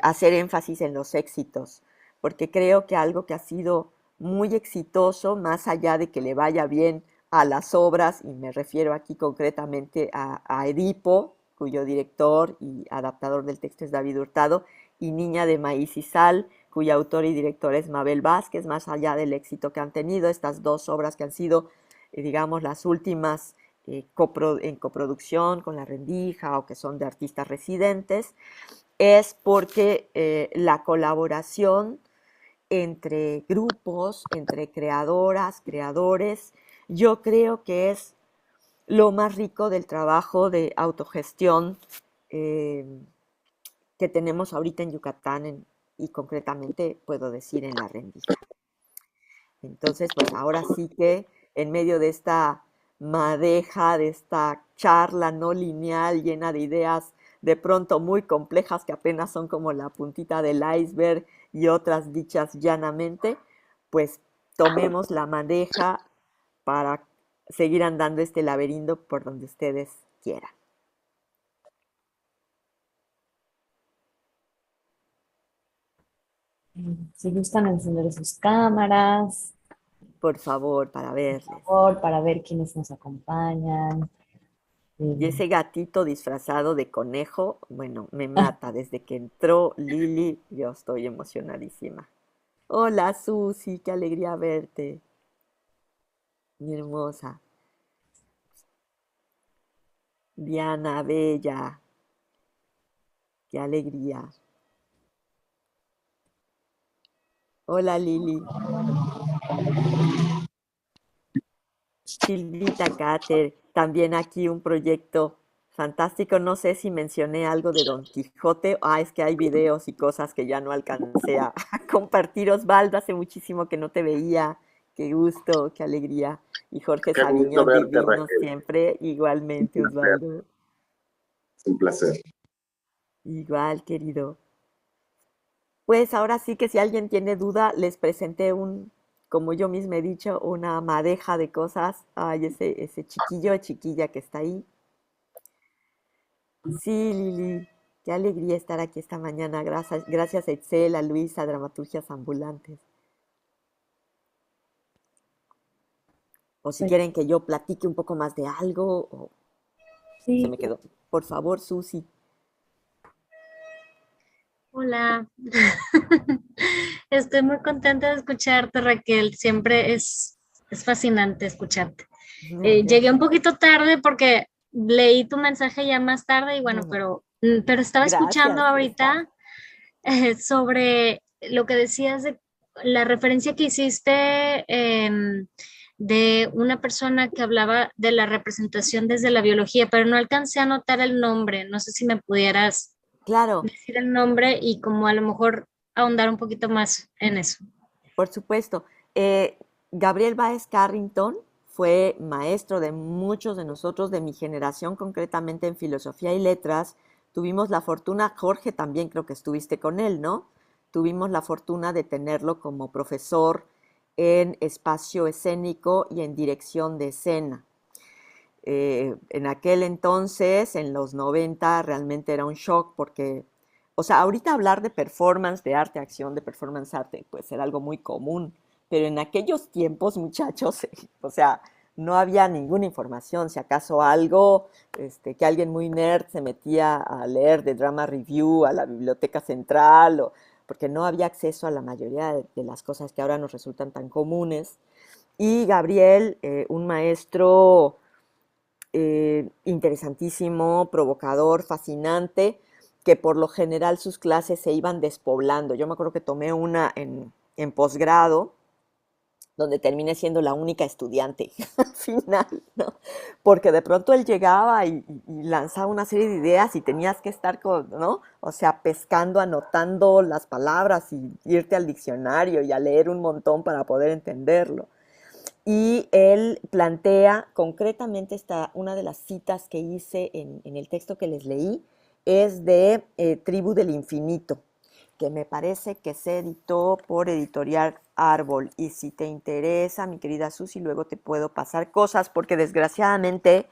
[SPEAKER 2] hacer énfasis en los éxitos, porque creo que algo que ha sido muy exitoso, más allá de que le vaya bien a las obras, y me refiero aquí concretamente a Edipo, cuyo director y adaptador del texto es David Hurtado, y Niña de Maíz y Sal, cuya autor y director es Mabel Vázquez, más allá del éxito que han tenido estas dos obras que han sido, digamos, las últimas en coproducción con La Rendija o que son de artistas residentes, es porque la colaboración entre grupos, entre creadoras, creadores, yo creo que es lo más rico del trabajo de autogestión eh, que tenemos ahorita en Yucatán y concretamente puedo decir en La Rendija. Entonces, pues ahora sí que en medio de esta madeja, de esta charla no lineal llena de ideas de pronto muy complejas que apenas son como la puntita del iceberg y otras dichas llanamente, pues tomemos la madeja para seguir andando este laberinto por donde ustedes quieran.
[SPEAKER 1] Si gustan encender sus cámaras,
[SPEAKER 2] Por favor, para
[SPEAKER 1] por
[SPEAKER 2] verles.
[SPEAKER 1] favor, para ver quiénes nos acompañan.
[SPEAKER 2] Y ese gatito disfrazado de conejo, bueno, me mata. Desde que entró Lili, yo estoy emocionadísima. Hola, Susi, qué alegría verte, mi hermosa. Diana, bella, qué alegría. Hola, Lili. Silvita Cater, también aquí un proyecto fantástico. No sé si mencioné algo de Don Quijote. Ah, es que hay videos y cosas que ya no alcancé a, a compartir. Osvaldo, hace muchísimo que no te veía. Qué gusto, qué alegría. Y Jorge
[SPEAKER 4] Qué gusto
[SPEAKER 2] Sabiñón,
[SPEAKER 4] verte,
[SPEAKER 2] divino
[SPEAKER 4] Raquel.
[SPEAKER 2] siempre.
[SPEAKER 4] Un
[SPEAKER 2] Igualmente,
[SPEAKER 4] placer.
[SPEAKER 2] Osvaldo.
[SPEAKER 4] Un placer.
[SPEAKER 2] Igual, querido. Pues ahora sí que si alguien tiene duda, les presenté como yo misma he dicho, una madeja de cosas. Ay, ese chiquillo o chiquilla que está ahí. Sí, Lili, qué alegría estar aquí esta mañana. Gracias a Itzel, a Luisa, a Dramaturgias Ambulantes. O si quieren que yo platique un poco más de algo, o se
[SPEAKER 1] Sí,
[SPEAKER 2] me quedó. Por favor, Susi.
[SPEAKER 6] Hola, estoy muy contenta de escucharte, Raquel. Siempre es fascinante escucharte. Llegué un
[SPEAKER 2] Gracias.
[SPEAKER 6] poquito tarde porque leí tu mensaje ya más tarde y bueno, pero estaba escuchando
[SPEAKER 2] Gracias, César.
[SPEAKER 6] ahorita sobre lo que decías de la referencia que hiciste de una persona que hablaba de la representación desde la biología, pero no alcancé a notar el nombre. No sé si me pudieras
[SPEAKER 2] Claro,
[SPEAKER 6] decir el nombre y como a lo mejor ahondar un poquito más en eso.
[SPEAKER 2] por supuesto. Eh, Gabriel Báez Carrington fue maestro de muchos de nosotros, de mi generación, concretamente en filosofía y letras. Tuvimos la fortuna, Jorge también creo que estuviste con él, ¿no? Tuvimos la fortuna de tenerlo como profesor en espacio escénico y en dirección de escena. En aquel entonces, en los 90, realmente era un shock porque, o sea, ahorita hablar de performance, de arte, acción, de performance arte, pues era algo muy común, pero en aquellos tiempos, muchachos, o sea, no había ninguna información, si acaso algo, que alguien muy nerd se metía a leer de Drama Review a la Biblioteca Central, porque no había acceso a la mayoría de las cosas que ahora nos resultan tan comunes. Y Gabriel, un maestro interesantísimo, provocador, fascinante, que por lo general sus clases se iban despoblando. Yo me acuerdo que tomé una en posgrado, donde terminé siendo la única estudiante al final, ¿no? Porque de pronto él llegaba y lanzaba una serie de ideas y tenías que estar con, ¿no? O sea, pescando, anotando las palabras y irte al diccionario y a leer un montón para poder entenderlo. Y él plantea concretamente una de las citas que hice en el texto que les leí, es de Tribu del Infinito, que me parece que se editó por Editorial Árbol. Y si te interesa, mi querida Susi, luego te puedo pasar cosas, porque desgraciadamente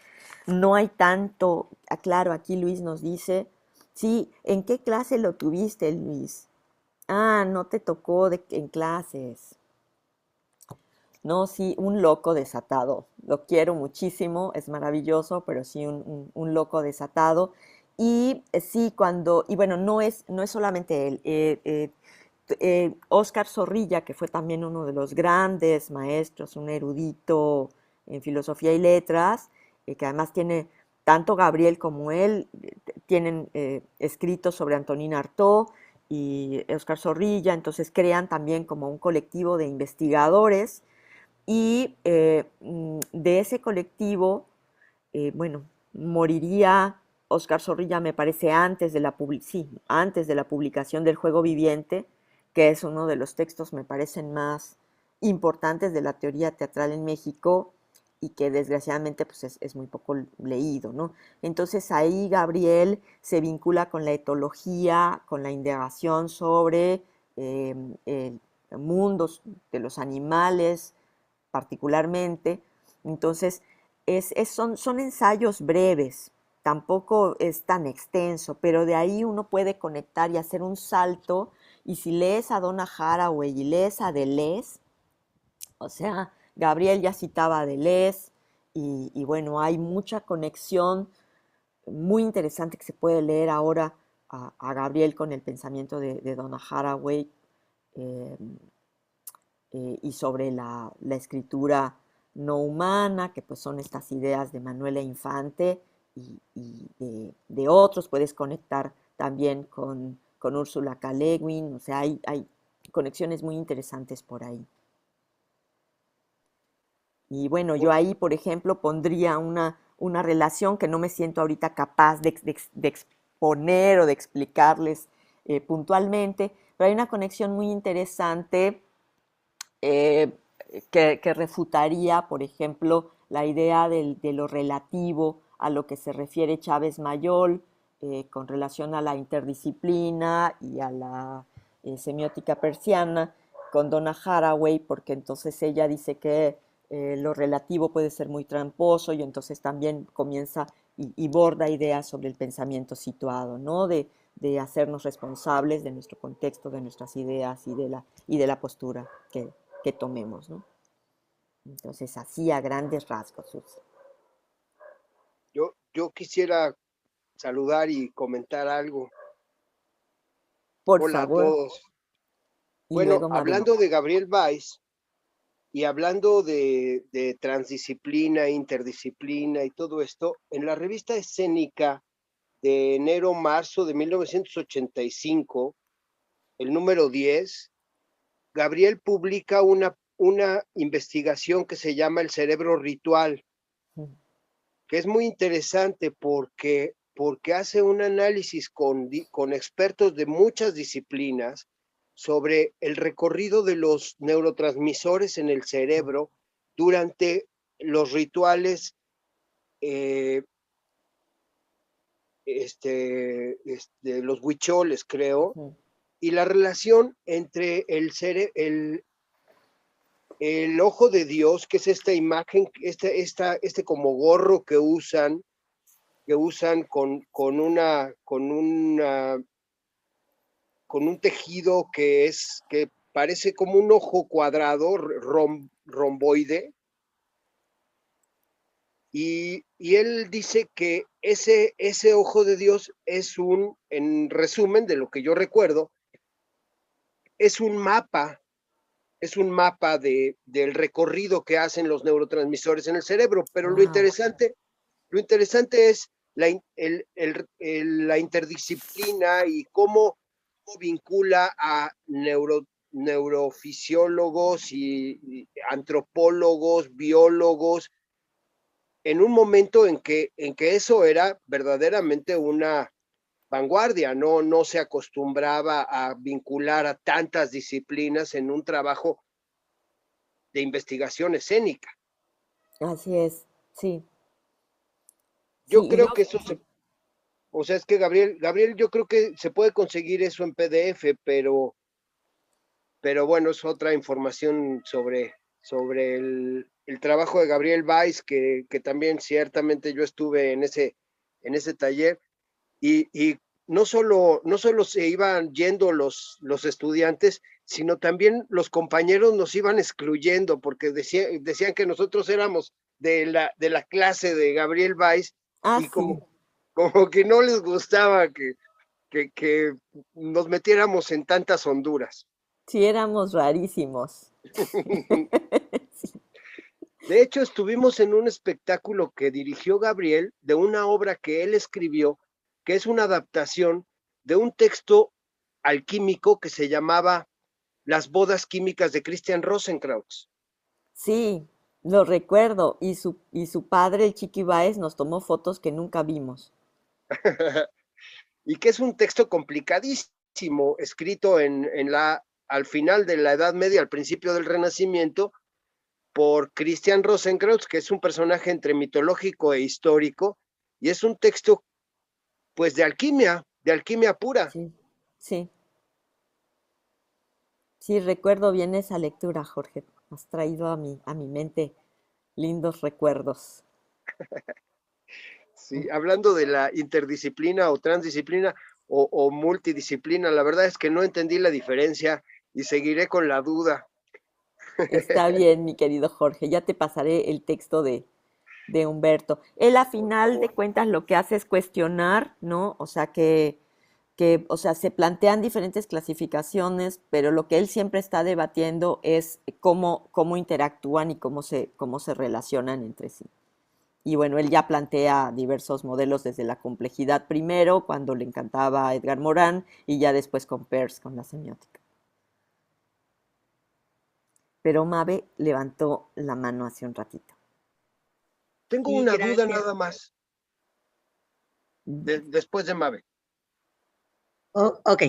[SPEAKER 2] no hay tanto. Claro, aquí Luis nos dice, sí, ¿en qué clase lo tuviste, Luis? Ah, no te tocó en clases. No, sí, un loco desatado. Lo quiero muchísimo, es maravilloso, pero sí un loco desatado. Y sí, y bueno, no es solamente él. Óscar Zorrilla, que fue también uno de los grandes maestros, un erudito en filosofía y letras, que además tiene, tanto Gabriel como él, tienen escritos sobre Antonin Artaud y Óscar Zorrilla, entonces crean también como un colectivo de investigadores y de ese colectivo, bueno, moriría Óscar Zorrilla, me parece, antes de la publicación del Juego Viviente, que es uno de los textos, me parecen, más importantes de la teoría teatral en México y que desgraciadamente pues, es muy poco leído, ¿no? Entonces ahí Gabriel se vincula con la etología, con la indagación sobre el mundos de los animales, particularmente. Entonces, son ensayos breves, tampoco es tan extenso, pero de ahí uno puede conectar y hacer un salto. Y si lees a Donna Haraway y lees a Deleuze, o sea, Gabriel ya citaba a Deleuze, y bueno, hay mucha conexión muy interesante que se puede leer ahora a Gabriel con el pensamiento de Donna Haraway. eh, y sobre la escritura no humana, que pues son estas ideas de Manuela Infante y de otros. Puedes conectar también con Úrsula K. Le Guin, o sea, hay conexiones muy interesantes por ahí. Y bueno, yo ahí, por ejemplo, pondría una relación que no me siento ahorita capaz de exponer o de explicarles puntualmente, pero hay una conexión muy interesante eh, que refutaría, por ejemplo, la idea de lo relativo a lo que se refiere Chávez Mayol con relación a la interdisciplina y a la semiótica persiana con Donna Haraway, porque entonces ella dice que lo relativo puede ser muy tramposo, y entonces también comienza y borda ideas sobre el pensamiento situado, ¿no? De hacernos responsables de nuestro contexto, de nuestras ideas y de la postura que tomemos, ¿no? Entonces, así a grandes rasgos, Susi.
[SPEAKER 7] Yo quisiera saludar y comentar algo.
[SPEAKER 2] Por
[SPEAKER 7] Hola a
[SPEAKER 2] favor,
[SPEAKER 7] todos.
[SPEAKER 2] y
[SPEAKER 7] Bueno,
[SPEAKER 2] luego María.
[SPEAKER 7] hablando de Gabriel Báez y hablando de transdisciplina, interdisciplina y todo esto, en la revista Escénica de enero-marzo de 1985, el número 10, Gabriel publica una investigación que se llama El cerebro ritual, que es muy interesante porque hace un análisis con expertos de muchas disciplinas sobre el recorrido de los neurotransmisores en el cerebro durante los rituales los huicholes, creo, y la relación entre el ojo de Dios, que es esta imagen, este como gorro que usan con un tejido que parece como un ojo cuadrado, romboide, y él dice que ese ojo de Dios en resumen de lo que yo recuerdo, es un mapa del recorrido que hacen los neurotransmisores en el cerebro, pero
[SPEAKER 2] Wow.
[SPEAKER 7] lo interesante es la interdisciplina y cómo vincula a neurofisiólogos y antropólogos, biólogos, en un momento en que eso era verdaderamente una vanguardia, no se acostumbraba a vincular a tantas disciplinas en un trabajo de investigación escénica.
[SPEAKER 2] Así es, sí. Sí,
[SPEAKER 7] Yo creo que eso o sea, es que Gabriel, yo creo que se puede conseguir eso en PDF, pero bueno, es otra información sobre el trabajo de Gabriel Weiss, que también ciertamente yo estuve en ese taller, y no solo se iban yendo los estudiantes, sino también los compañeros nos iban excluyendo, porque decían que nosotros éramos de la clase de Gabriel Weiss, y
[SPEAKER 2] sí.
[SPEAKER 7] como que no les gustaba que nos metiéramos en tantas honduras.
[SPEAKER 2] Sí, éramos rarísimos. Sí.
[SPEAKER 7] De hecho, estuvimos en un espectáculo que dirigió Gabriel de una obra que él escribió, que es una adaptación de un texto alquímico que se llamaba Las bodas químicas de Christian Rosenkrantz.
[SPEAKER 2] Sí, lo recuerdo. Y su padre, el Chiqui Báez, nos tomó fotos que nunca vimos.
[SPEAKER 7] Y que es un texto complicadísimo, escrito al final de la Edad Media, al principio del Renacimiento, por Christian Rosenkrantz, que es un personaje entre mitológico e histórico, y es un texto, pues, de alquimia pura.
[SPEAKER 2] Sí, sí. Sí, recuerdo bien esa lectura, Jorge. Has traído a mi mente lindos recuerdos.
[SPEAKER 7] Sí, hablando de la interdisciplina o transdisciplina o multidisciplina, la verdad es que no entendí la diferencia y seguiré con la duda.
[SPEAKER 2] Está bien, mi querido Jorge. Ya te pasaré el texto de Humberto. Él, a final de cuentas, lo que hace es cuestionar, ¿no? O sea, o sea, se plantean diferentes clasificaciones, pero lo que él siempre está debatiendo es cómo interactúan y cómo se relacionan entre sí. Y bueno, él ya plantea diversos modelos desde la complejidad primero, cuando le encantaba a Edgar Morin, y ya después con Peirce, con la semiótica. Pero Mabe levantó la mano hace un ratito.
[SPEAKER 7] Tengo
[SPEAKER 8] Sí,
[SPEAKER 7] una duda
[SPEAKER 8] gracias.
[SPEAKER 7] nada más, después de Mabe.
[SPEAKER 8] Oh, ok.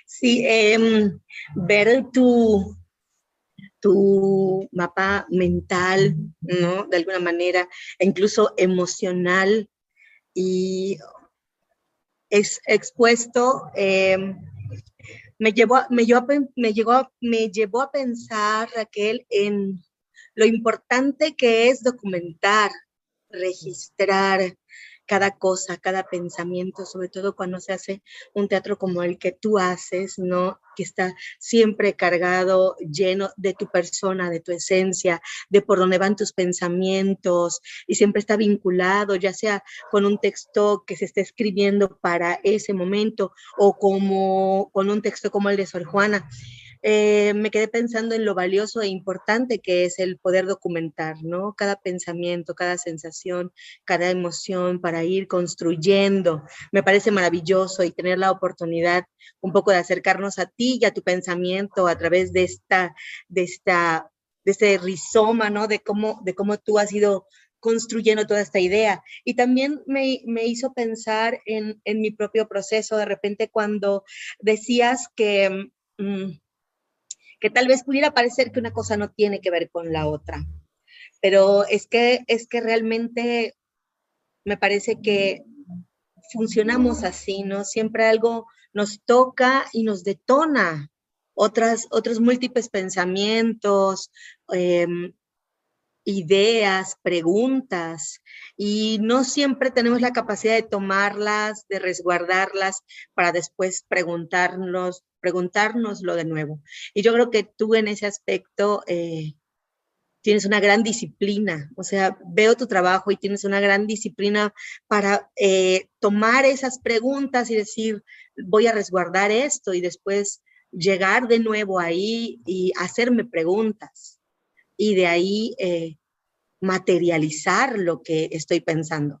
[SPEAKER 8] Sí, ver tu mapa mental, ¿no? De alguna manera, e incluso emocional y es expuesto, me llevó a pensar, Raquel, en lo importante que es documentar, registrar cada cosa, cada pensamiento, sobre todo cuando se hace un teatro como el que tú haces, ¿no? Que está siempre cargado, lleno de tu persona, de tu esencia, de por dónde van tus pensamientos, y siempre está vinculado, ya sea con un texto que se esté escribiendo para ese momento, o con un texto como el de Sor Juana. Me quedé pensando en lo valioso e importante que es el poder documentar, ¿no? Cada pensamiento, cada sensación, cada emoción para ir construyendo. Me parece maravilloso y tener la oportunidad un poco de acercarnos a ti y a tu pensamiento a través de este rizoma, ¿no? De cómo tú has ido construyendo toda esta idea. Y también me hizo pensar en mi propio proceso, de repente cuando decías que tal vez pudiera parecer que una cosa no tiene que ver con la otra, pero es que realmente me parece que funcionamos así, ¿no? Siempre algo nos toca y nos detona otros múltiples pensamientos, ideas, preguntas, y no siempre tenemos la capacidad de tomarlas, de resguardarlas para después preguntárnoslo de nuevo. Y yo creo que tú en ese aspecto tienes una gran disciplina, o sea, veo tu trabajo y tienes una gran disciplina para tomar esas preguntas y decir, voy a resguardar esto y después llegar de nuevo ahí y hacerme preguntas. Y de ahí materializar lo que estoy pensando.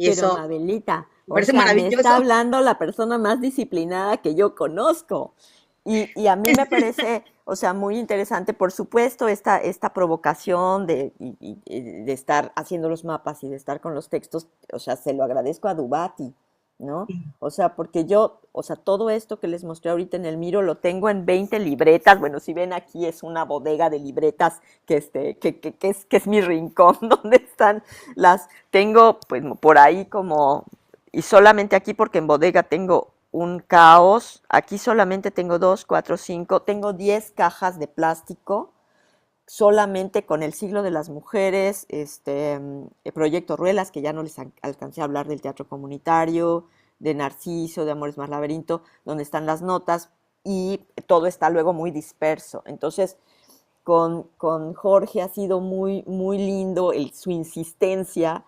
[SPEAKER 8] Y
[SPEAKER 2] Pero
[SPEAKER 8] eso
[SPEAKER 2] Mabelita,
[SPEAKER 8] me
[SPEAKER 2] o
[SPEAKER 8] parece
[SPEAKER 2] sea, me está
[SPEAKER 8] maravilloso.
[SPEAKER 2] hablando la persona más disciplinada que yo conozco. Y a mí me parece, o sea, muy interesante, por supuesto, esta provocación de estar haciendo los mapas y de estar con los textos, o sea, se lo agradezco a Dubati, ¿no? O sea, porque yo, o sea, todo esto que les mostré ahorita en el Miro lo tengo en 20 libretas. Bueno, si ven aquí es una bodega de libretas que es mi rincón, donde están tengo pues por ahí como, y solamente aquí porque en bodega tengo un caos. Aquí solamente tengo 2, 4, 5, tengo 10 cajas de plástico solamente con el siglo de las mujeres, el proyecto Ruelas, que ya no les alcancé a hablar del teatro comunitario, de Narciso, de Amores más Laberinto, donde están las notas, y todo está luego muy disperso. Entonces, con Jorge ha sido muy, muy lindo su insistencia,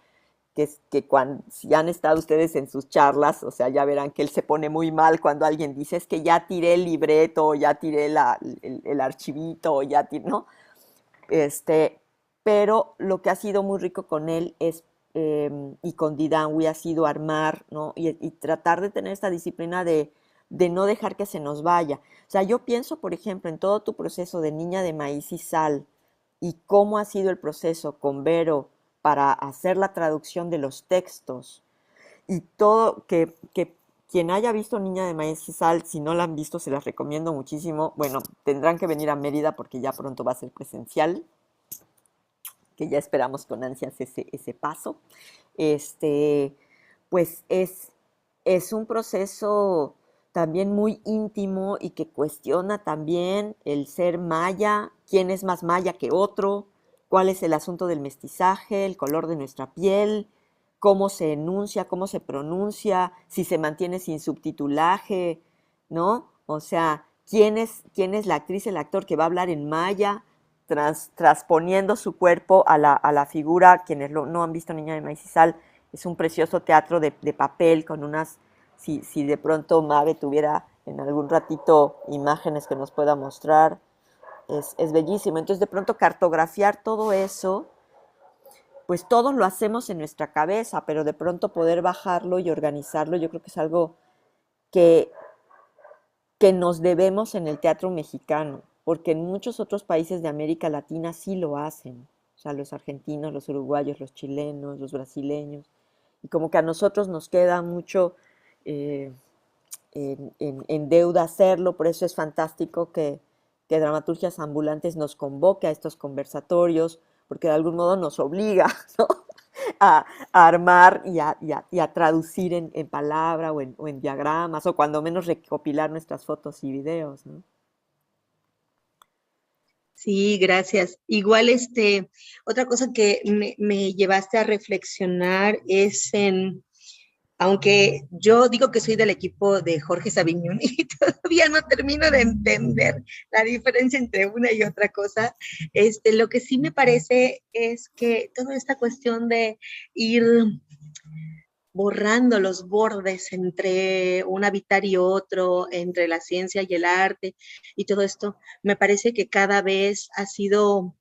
[SPEAKER 2] que cuando, si han estado ustedes en sus charlas, o sea, ya verán que él se pone muy mal cuando alguien dice, es que ya tiré el libreto, o ya tiré el archivito, o ya tiré, ¿no? Pero lo que ha sido muy rico con él es, y con Didanwi, ha sido armar, ¿no? Y tratar de tener esta disciplina de no dejar que se nos vaya. O sea, yo pienso, por ejemplo, en todo tu proceso de Niña de Maíz y Sal y cómo ha sido el proceso con Vero para hacer la traducción de los textos y todo, que quien haya visto Niña de Maíz y Sal, si no la han visto, se las recomiendo muchísimo. Bueno, tendrán que venir a Mérida porque ya pronto va a ser presencial, que ya esperamos con ansias ese paso. Pues es un proceso también muy íntimo y que cuestiona también el ser maya, quién es más maya que otro, cuál es el asunto del mestizaje, el color de nuestra piel, cómo se enuncia, cómo se pronuncia, si se mantiene sin subtitulaje, ¿no? O sea, quién es la actriz, el actor que va a hablar en maya, transponiendo su cuerpo a la figura. Quienes no han visto Niña de Maíz y Sal, es un precioso teatro de papel con unas, si de pronto Mabe tuviera en algún ratito imágenes que nos pueda mostrar, es bellísimo. Entonces, de pronto cartografiar todo eso, pues todos lo hacemos en nuestra cabeza, pero de pronto poder bajarlo y organizarlo, yo creo que es algo que, que nos debemos en el teatro mexicano, porque en muchos otros países de América Latina sí lo hacen. O sea, los argentinos, los uruguayos, los chilenos, los brasileños. Y como que a nosotros nos queda mucho en deuda hacerlo, por eso es fantástico que Dramaturgias Ambulantes nos convoque a estos conversatorios, porque de algún modo nos obliga, ¿no? a armar y a traducir en palabra o en diagramas, o cuando menos recopilar nuestras fotos y videos, ¿no?
[SPEAKER 8] Sí, gracias. Igual, otra cosa que me llevaste a reflexionar es aunque yo digo que soy del equipo de Jorge Sabiñón y todavía no termino de entender la diferencia entre una y otra cosa, lo que sí me parece es que toda esta cuestión de ir borrando los bordes entre un habitar y otro, entre la ciencia y el arte y todo esto, me parece que cada vez ha sido,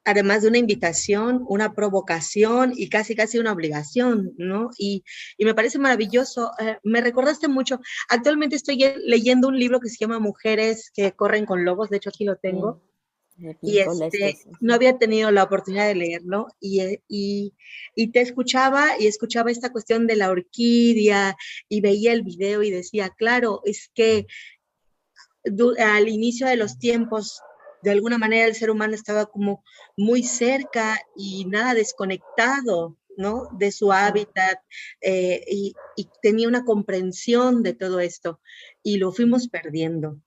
[SPEAKER 8] además de una invitación, una provocación y casi una obligación, ¿no? Y me parece maravilloso. Me recordaste mucho. Actualmente estoy leyendo un libro que se llama Mujeres que corren con lobos, de hecho aquí lo tengo. Y no había tenido la oportunidad de leerlo y te escuchaba esta cuestión de la orquídea y veía el video y decía, claro, es que al inicio de los tiempos, de alguna manera el ser humano estaba como muy cerca y nada desconectado, ¿no? De su hábitat, y tenía una comprensión de todo esto y lo fuimos perdiendo.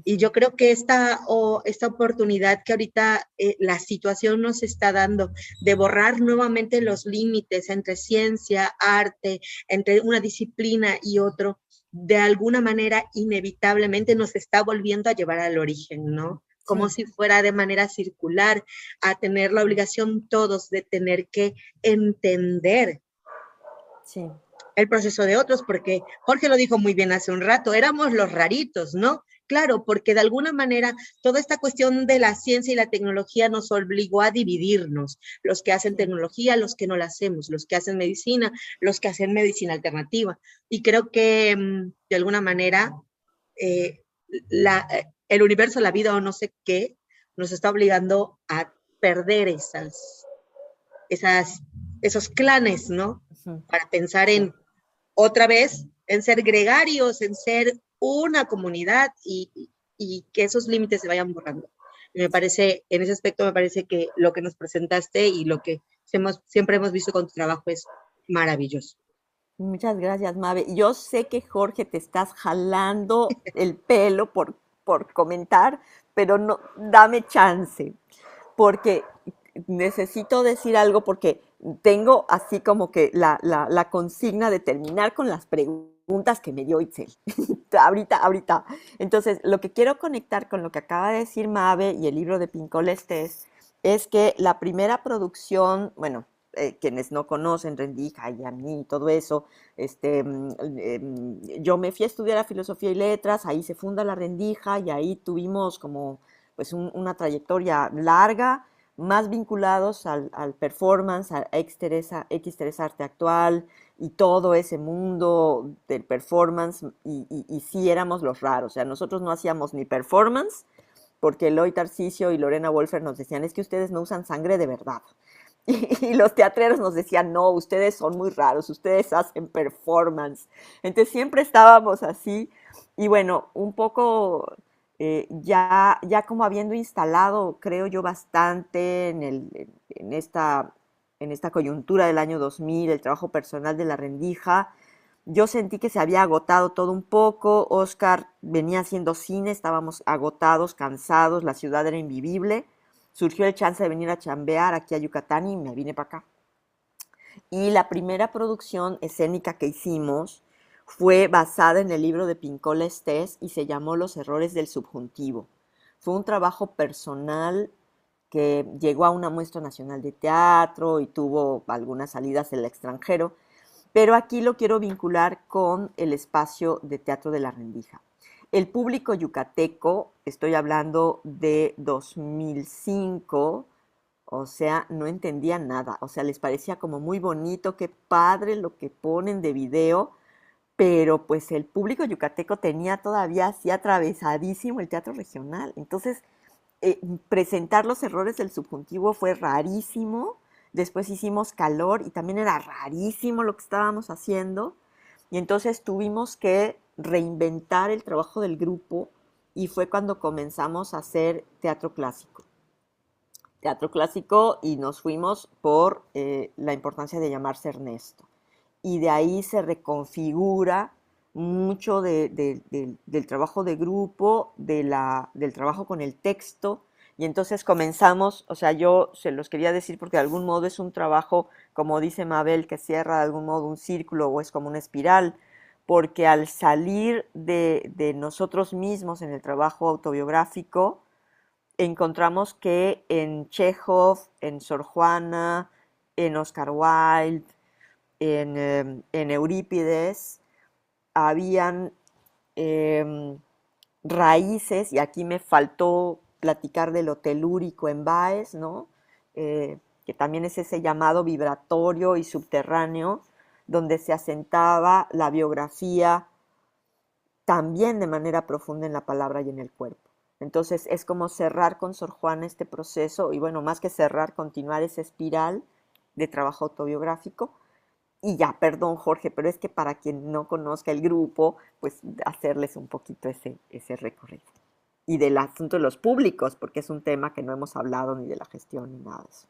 [SPEAKER 8] Y yo creo que esta oportunidad que ahorita la situación nos está dando de borrar nuevamente los límites entre ciencia, arte, entre una disciplina y otro, de alguna manera inevitablemente nos está volviendo a llevar al origen, ¿no? Como si fuera de manera circular, a tener la obligación todos de tener que entender el proceso de otros, porque Jorge lo dijo muy bien hace un rato, éramos los raritos, ¿no? Claro, porque de alguna manera toda esta cuestión de la ciencia y la tecnología nos obligó a dividirnos, los que hacen tecnología, los que no la hacemos, los que hacen medicina, los que hacen medicina alternativa. Y creo que de alguna manera eh, el universo, la vida o no sé qué, nos está obligando a perder esos clanes, ¿no?
[SPEAKER 2] Ujú.
[SPEAKER 8] Para pensar
[SPEAKER 2] Sí.
[SPEAKER 8] en otra vez, en ser gregarios, en ser una comunidad y que esos límites se vayan borrando. Me parece, en ese aspecto me parece que lo que nos presentaste y lo que siempre hemos visto con tu trabajo es maravilloso.
[SPEAKER 2] Muchas gracias, Mabe. Yo sé que Jorge te estás jalando el pelo por comentar, pero no, dame chance, porque necesito decir algo, porque tengo así como que la consigna de terminar con las preguntas que me dio Itzel. Ahorita. Entonces, lo que quiero conectar con lo que acaba de decir Mabe y el libro de Pincol Estés es que la primera producción, bueno, quienes no conocen Rendija y a mí y todo eso, yo me fui a estudiar a Filosofía y Letras, ahí se funda la Rendija y ahí tuvimos como pues una trayectoria larga, más vinculados al performance, a X3 Arte Actual y todo ese mundo del performance, y sí éramos los raros, o sea, nosotros no hacíamos ni performance, porque Eloy Tarcisio y Lorena Wolfer nos decían, es que ustedes no usan sangre de verdad. Y los teatreros nos decían, no, ustedes son muy raros, ustedes hacen performance. Entonces siempre estábamos así. Y bueno, un poco ya como habiendo instalado, creo yo, bastante en esta coyuntura del año 2000, el trabajo personal de la Rendija, yo sentí que se había agotado todo un poco. Oscar venía haciendo cine, estábamos agotados, cansados, la ciudad era invivible. Surgió el chance de venir a chambear aquí a Yucatán y me vine para acá. Y la primera producción escénica que hicimos fue basada en el libro de Pincola Estés y se llamó Los errores del subjuntivo. Fue un trabajo personal que llegó a una muestra nacional de teatro y tuvo algunas salidas en el extranjero, pero aquí lo quiero vincular con el espacio de Teatro de la Rendija. El público yucateco, estoy hablando de 2005, o sea, no entendía nada, o sea, les parecía como muy bonito, qué padre lo que ponen de video, pero pues el público yucateco tenía todavía así atravesadísimo el teatro regional. Entonces, presentar los errores del subjuntivo fue rarísimo. Después hicimos Calor y también era rarísimo lo que estábamos haciendo. Y entonces tuvimos que reinventar el trabajo del grupo y fue cuando comenzamos a hacer teatro clásico. Teatro clásico y nos fuimos por la importancia de llamarse Ernesto. Y de ahí se reconfigura mucho del trabajo de grupo, del trabajo con el texto, y entonces comenzamos, o sea, yo se los quería decir porque de algún modo es un trabajo, como dice Mabel, que cierra de algún modo un círculo o es como una espiral, porque al salir de nosotros mismos en el trabajo autobiográfico, encontramos que en Chekhov, en Sor Juana, en Oscar Wilde, en Eurípides, habían raíces, y aquí me faltó platicar de lo telúrico en Báez, ¿no? Que también es ese llamado vibratorio y subterráneo, donde se asentaba la biografía también de manera profunda en la palabra y en el cuerpo. Entonces es como cerrar con Sor Juana este proceso, y bueno, más que cerrar, continuar esa espiral de trabajo autobiográfico. Y ya, perdón Jorge, pero es que para quien no conozca el grupo, pues hacerles un poquito ese recorrido. Y del asunto de los públicos, porque es un tema que no hemos hablado ni de la gestión ni nada de eso.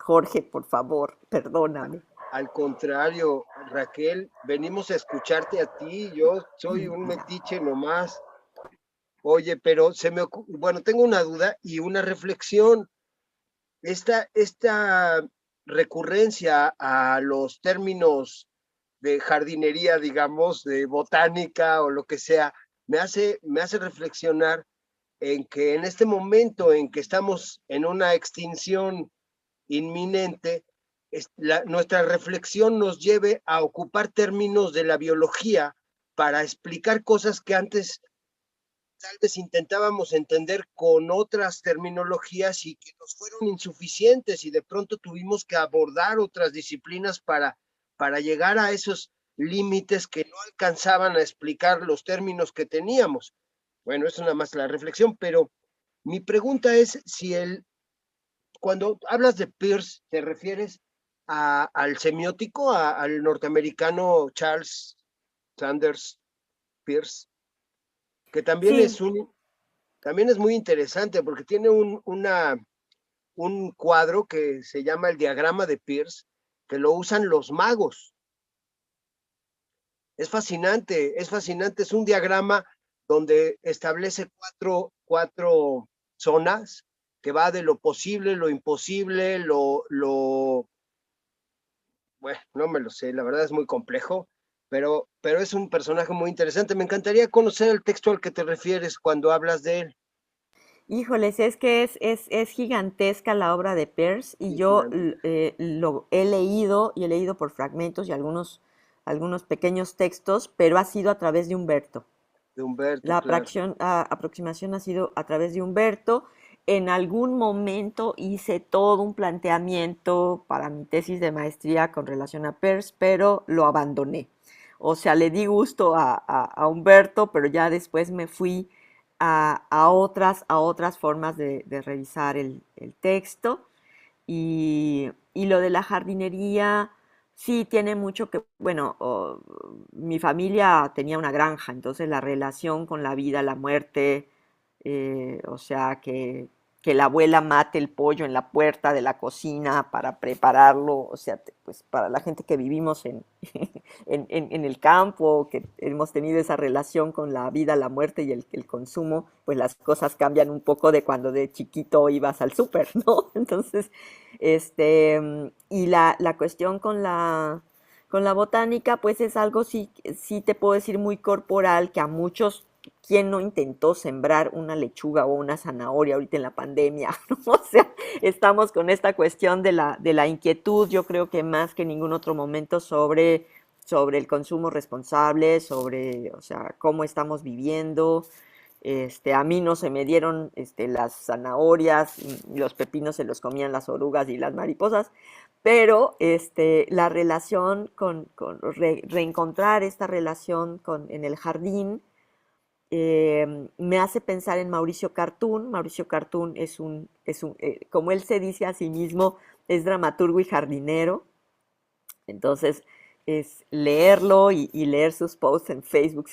[SPEAKER 2] Jorge, por favor, perdóname.
[SPEAKER 7] Al contrario, Raquel, venimos a escucharte a ti, yo soy un metiche nomás. Oye, pero bueno, tengo una duda y una reflexión. Esta recurrencia a los términos de jardinería, digamos, de botánica o lo que sea, me hace reflexionar en que en este momento en que estamos en una extinción inminente, nuestra reflexión nos lleve a ocupar términos de la biología para explicar cosas que antes tal vez intentábamos entender con otras terminologías y que nos fueron insuficientes y de pronto tuvimos que abordar otras disciplinas para llegar a esos límites que no alcanzaban a explicar los términos que teníamos. Bueno, eso es nada más la reflexión, pero mi pregunta es si cuando hablas de Peirce, ¿te refieres al semiótico, al norteamericano Charles Sanders Peirce? Que también
[SPEAKER 2] Sí,
[SPEAKER 7] también es muy interesante porque tiene un cuadro que se llama el diagrama de Peirce, que lo usan los magos. Es fascinante, es un diagrama donde establece cuatro zonas que va de lo posible, lo imposible, bueno, no me lo sé, la verdad es muy complejo, pero es un personaje muy interesante. Me encantaría conocer el texto al que te refieres cuando hablas de él.
[SPEAKER 2] híjoles, es que es gigantesca la obra de Peirce y yo lo he leído y he leído por fragmentos y algunos pequeños textos, pero ha sido a través de Humberto.
[SPEAKER 7] De Humberto,
[SPEAKER 2] La
[SPEAKER 7] claro.
[SPEAKER 2] aproximación ha sido a través de Humberto. En algún momento hice todo un planteamiento para mi tesis de maestría con relación a Peirce, pero lo abandoné. O sea, le di gusto a Humberto, pero ya después me fui a otras formas de revisar el texto. Y lo de la jardinería, sí tiene mucho que, bueno, mi familia tenía una granja, entonces la relación con la vida, la muerte, o sea, que la abuela mate el pollo en la puerta de la cocina para prepararlo, o sea, pues para la gente que vivimos en el campo, que hemos tenido esa relación con la vida, la muerte y el consumo, pues las cosas cambian un poco de cuando de chiquito ibas al súper, ¿no? Entonces, y la cuestión con la botánica, pues es algo sí, sí te puedo decir muy corporal, que a muchos, ¿quién no intentó sembrar una lechuga o una zanahoria ahorita en la pandemia? ¿No? O sea, estamos con esta cuestión de la inquietud, yo creo que más que en ningún otro momento sobre el consumo responsable, sobre, o sea, cómo estamos viviendo. A mí no se me dieron las zanahorias, y los pepinos se los comían las orugas y las mariposas, pero la relación reencontrar esta relación en el jardín, me hace pensar en Mauricio Cartún. Mauricio Cartún como él se dice a sí mismo, es dramaturgo y jardinero. Entonces, es leerlo y leer sus posts en Facebook.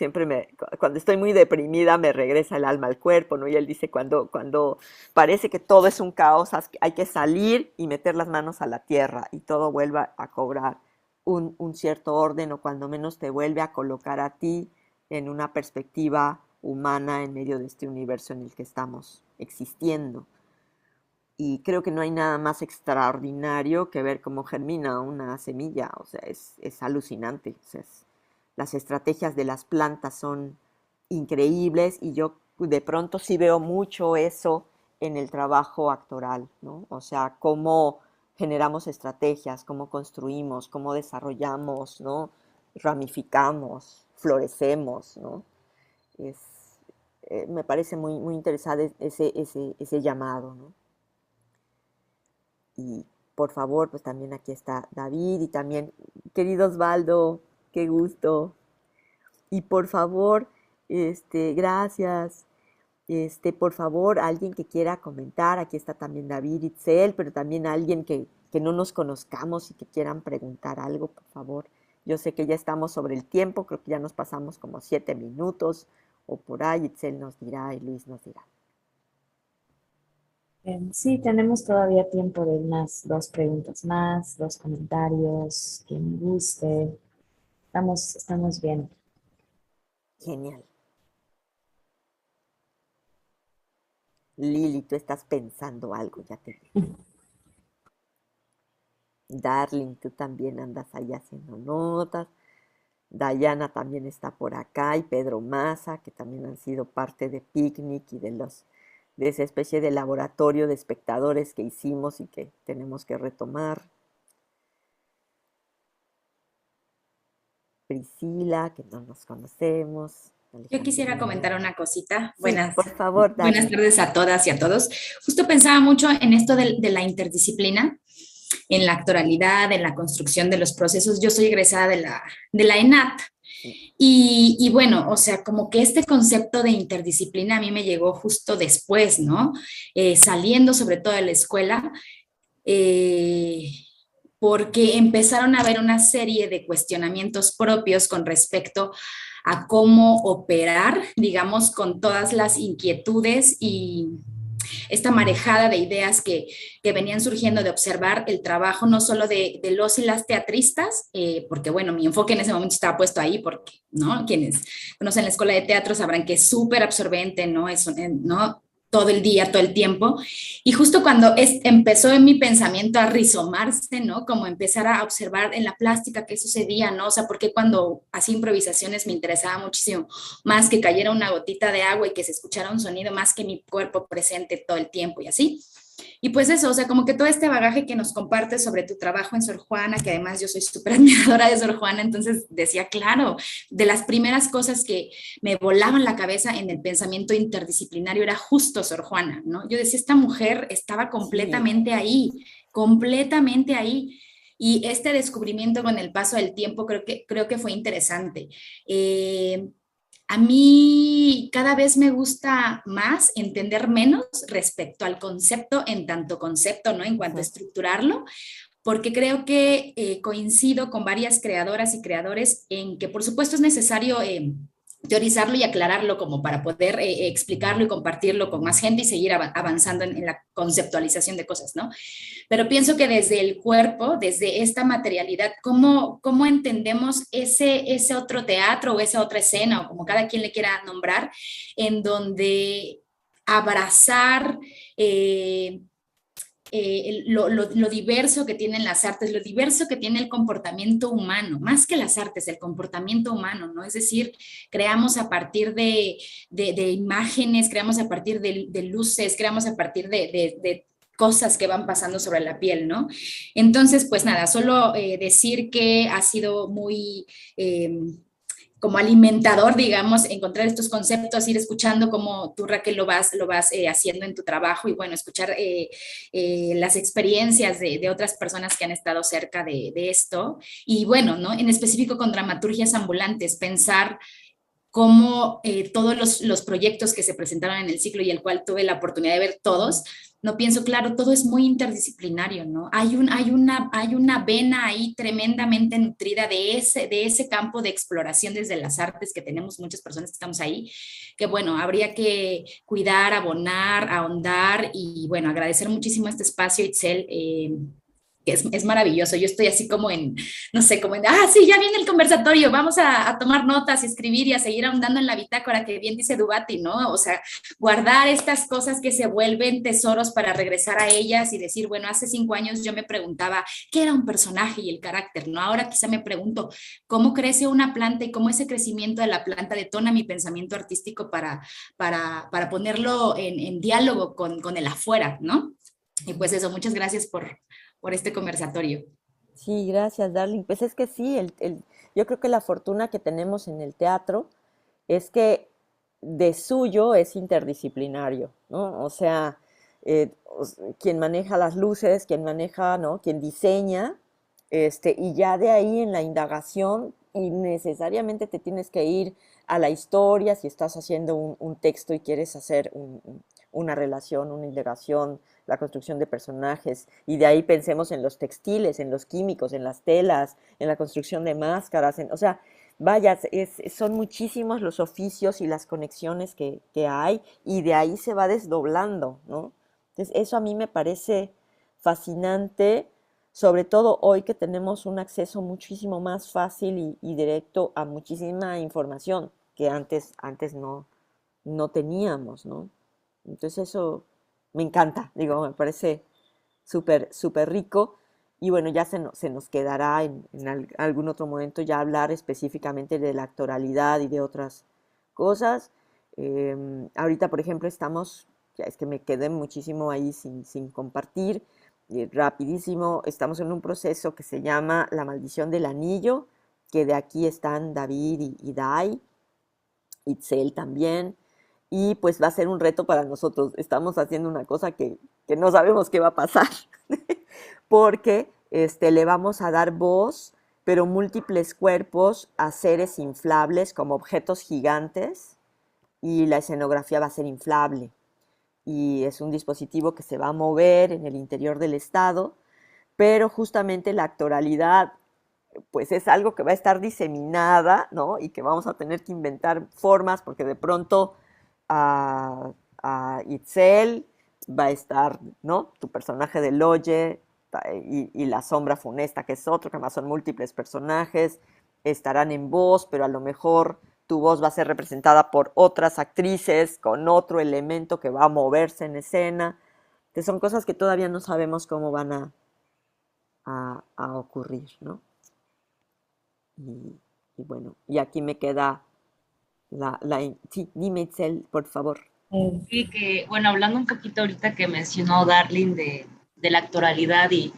[SPEAKER 2] Cuando estoy muy deprimida, me regresa el alma al cuerpo, ¿no? Y él dice, cuando parece que todo es un caos, hay que salir y meter las manos a la tierra y todo vuelva a cobrar un cierto orden, o cuando menos te vuelve a colocar a ti en una perspectiva humana en medio de este universo en el que estamos existiendo. Y creo que no hay nada más extraordinario que ver cómo germina una semilla. O sea, es alucinante. O sea, las estrategias de las plantas son increíbles, y yo de pronto sí veo mucho eso en el trabajo actoral, ¿no? O sea, cómo generamos estrategias, cómo construimos, cómo desarrollamos, ¿no? Ramificamos, florecemos, ¿no? Es, Me parece muy, muy interesante ese llamado, ¿no? Y por favor, pues también aquí está David y también, querido Osvaldo, qué gusto. Y por favor, gracias. Por favor, alguien que quiera comentar, aquí está también David, Itzel, pero también alguien que no nos conozcamos y que quieran preguntar algo, por favor. Yo sé que ya estamos sobre el tiempo, creo que ya nos pasamos como 7 minutos o por ahí. Itzel nos dirá y Luis nos dirá.
[SPEAKER 1] Sí, tenemos todavía tiempo de unas 2 preguntas más, 2 comentarios, quien guste. Estamos bien.
[SPEAKER 2] Genial. Lili, tú estás pensando algo, ya te vi. Darling, tú también andas ahí haciendo notas. Dayana también está por acá, y Pedro Maza, que también han sido parte de Picnic y de esa especie de laboratorio de espectadores que hicimos y que tenemos que retomar. Priscila, que no nos conocemos.
[SPEAKER 9] Yo
[SPEAKER 2] Alejandra.
[SPEAKER 9] quisiera comentar una cosita.
[SPEAKER 2] Sí, por favor,
[SPEAKER 9] Buenas
[SPEAKER 2] Darling.
[SPEAKER 9] tardes a todas y a todos. Justo pensaba mucho en esto de la interdisciplina, en la actoralidad, en la construcción de los procesos. Yo soy egresada de la ENAT.
[SPEAKER 2] Sí.
[SPEAKER 9] Y bueno, o sea, como que este concepto de interdisciplina a mí me llegó justo después, ¿no? Saliendo sobre todo de la escuela, eh, porque empezaron a haber una serie de cuestionamientos propios con respecto a cómo operar, digamos, con todas las inquietudes y esta marejada de ideas que venían surgiendo de observar el trabajo no solo de los y las teatristas, porque bueno, mi enfoque en ese momento estaba puesto ahí, porque, ¿no? Quienes conocen la escuela de teatro sabrán que es súper absorbente, ¿no? ¿No? Todo el día, todo el tiempo. Y justo cuando empezó en mi pensamiento a rizomarse, ¿no? Como empezar a observar en la plástica qué sucedía, ¿no? O sea, porque cuando hacía improvisaciones me interesaba muchísimo más que cayera una gotita de agua y que se escuchara un sonido más que mi cuerpo presente todo el tiempo y así. Y pues eso, o sea, como que todo este bagaje que nos compartes sobre tu trabajo en Sor Juana, que además yo soy súper admiradora de Sor Juana, entonces decía, claro, de las primeras cosas que me volaban la cabeza en el pensamiento interdisciplinario era justo Sor Juana, ¿no? Yo decía, esta mujer estaba completamente ahí, completamente ahí. Y este descubrimiento con el paso del tiempo creo que fue interesante. A mí cada vez me gusta más entender menos respecto al concepto en tanto concepto, ¿no? En cuanto a estructurarlo, porque creo que coincido con varias creadoras y creadores en que por supuesto es necesario teorizarlo y aclararlo como para poder explicarlo y compartirlo con más gente y seguir avanzando en la conceptualización de cosas, ¿no? Pero pienso que desde el cuerpo, desde esta materialidad, ¿cómo entendemos ese otro teatro o esa otra escena, o como cada quien le quiera nombrar, en donde abrazar lo diverso que tienen las artes, lo diverso que tiene el comportamiento humano, más que las artes, el comportamiento humano, ¿no? Es decir, creamos a partir de imágenes, creamos a partir de luces, creamos a partir de cosas que van pasando sobre la piel, ¿no? Entonces, pues nada, solo decir que ha sido muy... como alimentador, digamos, encontrar estos conceptos, ir escuchando cómo tú, Raquel, lo vas haciendo en tu trabajo y bueno, escuchar las experiencias de otras personas que han estado cerca de esto. Y bueno, ¿no? En específico con dramaturgias ambulantes, pensar cómo todos los proyectos que se presentaron en el ciclo y el cual tuve la oportunidad de ver todos, no pienso, claro, todo es muy interdisciplinario, ¿no? Hay una vena ahí tremendamente nutrida de ese campo de exploración desde las artes que tenemos muchas personas que estamos ahí, que bueno, habría que cuidar, abonar, ahondar y bueno, agradecer muchísimo este espacio, Itzel, que es maravilloso. Yo estoy así como no sé, sí, ya viene el conversatorio, vamos a tomar notas y escribir y a seguir ahondando en la bitácora, que bien dice Dubati, ¿no? O sea, guardar estas cosas que se vuelven tesoros para regresar a ellas y decir, bueno, hace 5 años yo me preguntaba qué era un personaje y el carácter, ¿no? Ahora quizá me pregunto cómo crece una planta y cómo ese crecimiento de la planta detona mi pensamiento artístico para ponerlo en diálogo con el afuera, ¿no? Y pues eso, muchas gracias por este conversatorio.
[SPEAKER 2] Sí, gracias, Darling. Pues es que sí, yo creo que la fortuna que tenemos en el teatro es que de suyo es interdisciplinario, ¿no? O sea, quien maneja las luces, quien maneja, ¿no? Quien diseña, y ya de ahí en la indagación, y necesariamente te tienes que ir a la historia, si estás haciendo un texto y quieres hacer una relación, una indagación, la construcción de personajes, y de ahí pensemos en los textiles, en los químicos, en las telas, en la construcción de máscaras, o sea, vaya, son muchísimos los oficios y las conexiones que hay, y de ahí se va desdoblando, ¿no? Entonces, eso a mí me parece fascinante, sobre todo hoy que tenemos un acceso muchísimo más fácil y directo a muchísima información que antes no teníamos, ¿no? Entonces eso me encanta, digo, me parece súper, súper rico. Y bueno, ya se nos quedará en algún otro momento ya hablar específicamente de la actoralidad y de otras cosas. Ahorita, por ejemplo, ya es que me quedé muchísimo ahí sin compartir, rapidísimo, estamos en un proceso que se llama La maldición del anillo, que de aquí están David y Dai, Itzel también, y pues va a ser un reto para nosotros. Estamos haciendo una cosa que no sabemos qué va a pasar, porque le vamos a dar voz, pero múltiples cuerpos a seres inflables como objetos gigantes, y la escenografía va a ser inflable. Y es un dispositivo que se va a mover en el interior del estado, pero justamente la actoralidad pues es algo que va a estar diseminada, ¿no? Y que vamos a tener que inventar formas, porque de pronto a Itzel va a estar, ¿no? Tu personaje de Loye y la sombra funesta, que es otro, que además son múltiples personajes, estarán en voz, pero a lo mejor tu voz va a ser representada por otras actrices con otro elemento que va a moverse en escena. Que son cosas que todavía no sabemos cómo van a ocurrir, ¿no? Y bueno, y aquí me queda sí, dime, Itzel, por favor.
[SPEAKER 10] Sí, que, bueno, hablando un poquito ahorita que mencionó Darling de la actoralidad y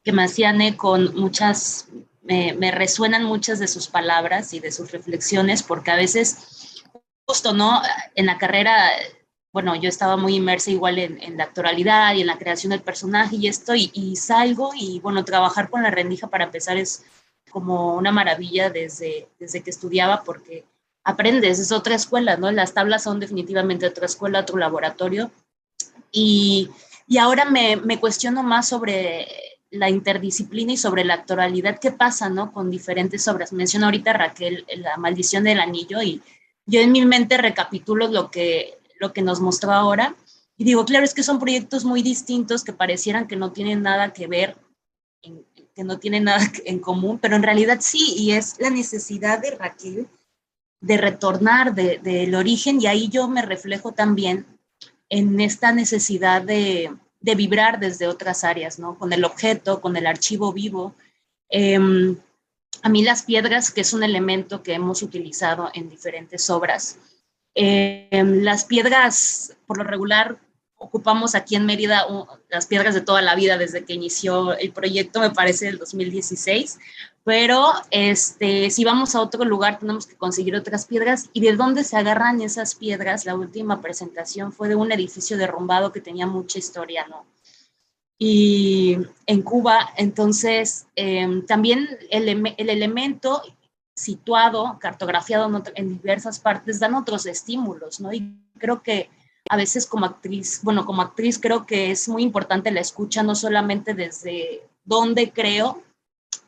[SPEAKER 10] que me hacían con muchas, me resuenan muchas de sus palabras y de sus reflexiones, porque a veces, justo, ¿no? En la carrera, bueno, yo estaba muy inmersa igual en la actoralidad y en la creación del personaje y esto, y salgo y, bueno, trabajar con la rendija para empezar es como una maravilla desde que estudiaba, porque aprendes, es otra escuela, ¿no? Las tablas son definitivamente otra escuela, otro laboratorio, y ahora me cuestiono más sobre la interdisciplina y sobre la actoralidad, qué pasa, ¿no? Con diferentes obras. Menciona ahorita Raquel La Maldición del Anillo, y yo en mi mente recapitulo lo que nos mostró ahora, y digo, claro, es que son proyectos muy distintos que parecieran que no tienen nada que ver, que no tienen nada en común, pero en realidad sí, y es la necesidad de Raquel de retornar del origen, y ahí yo me reflejo también en esta necesidad de vibrar desde otras áreas, ¿no? Con el objeto, con el archivo vivo. A mí las piedras, que es un elemento que hemos utilizado en diferentes obras, las piedras, por lo regular, ocupamos aquí en Mérida las piedras de toda la vida, desde que inició el proyecto, me parece, el 2016, pero si vamos a otro lugar tenemos que conseguir otras piedras. ¿Y de dónde se agarran esas piedras? La última presentación fue de un edificio derrumbado que tenía mucha historia, ¿no? Y en Cuba, entonces, también el elemento situado, cartografiado en diversas partes, dan otros estímulos, ¿no? Y creo que a veces como actriz creo que es muy importante la escucha, no solamente desde dónde creo,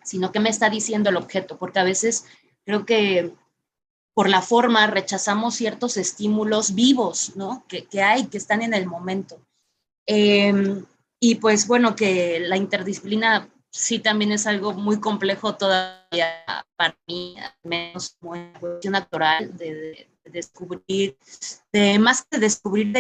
[SPEAKER 10] sino qué me está diciendo el objeto, porque a veces creo que por la forma rechazamos ciertos estímulos vivos, ¿no? Que están en el momento. Y pues bueno, que la interdisciplina sí también es algo muy complejo todavía para mí, al menos como en cuestión actoral, de descubrir, más que descubrir,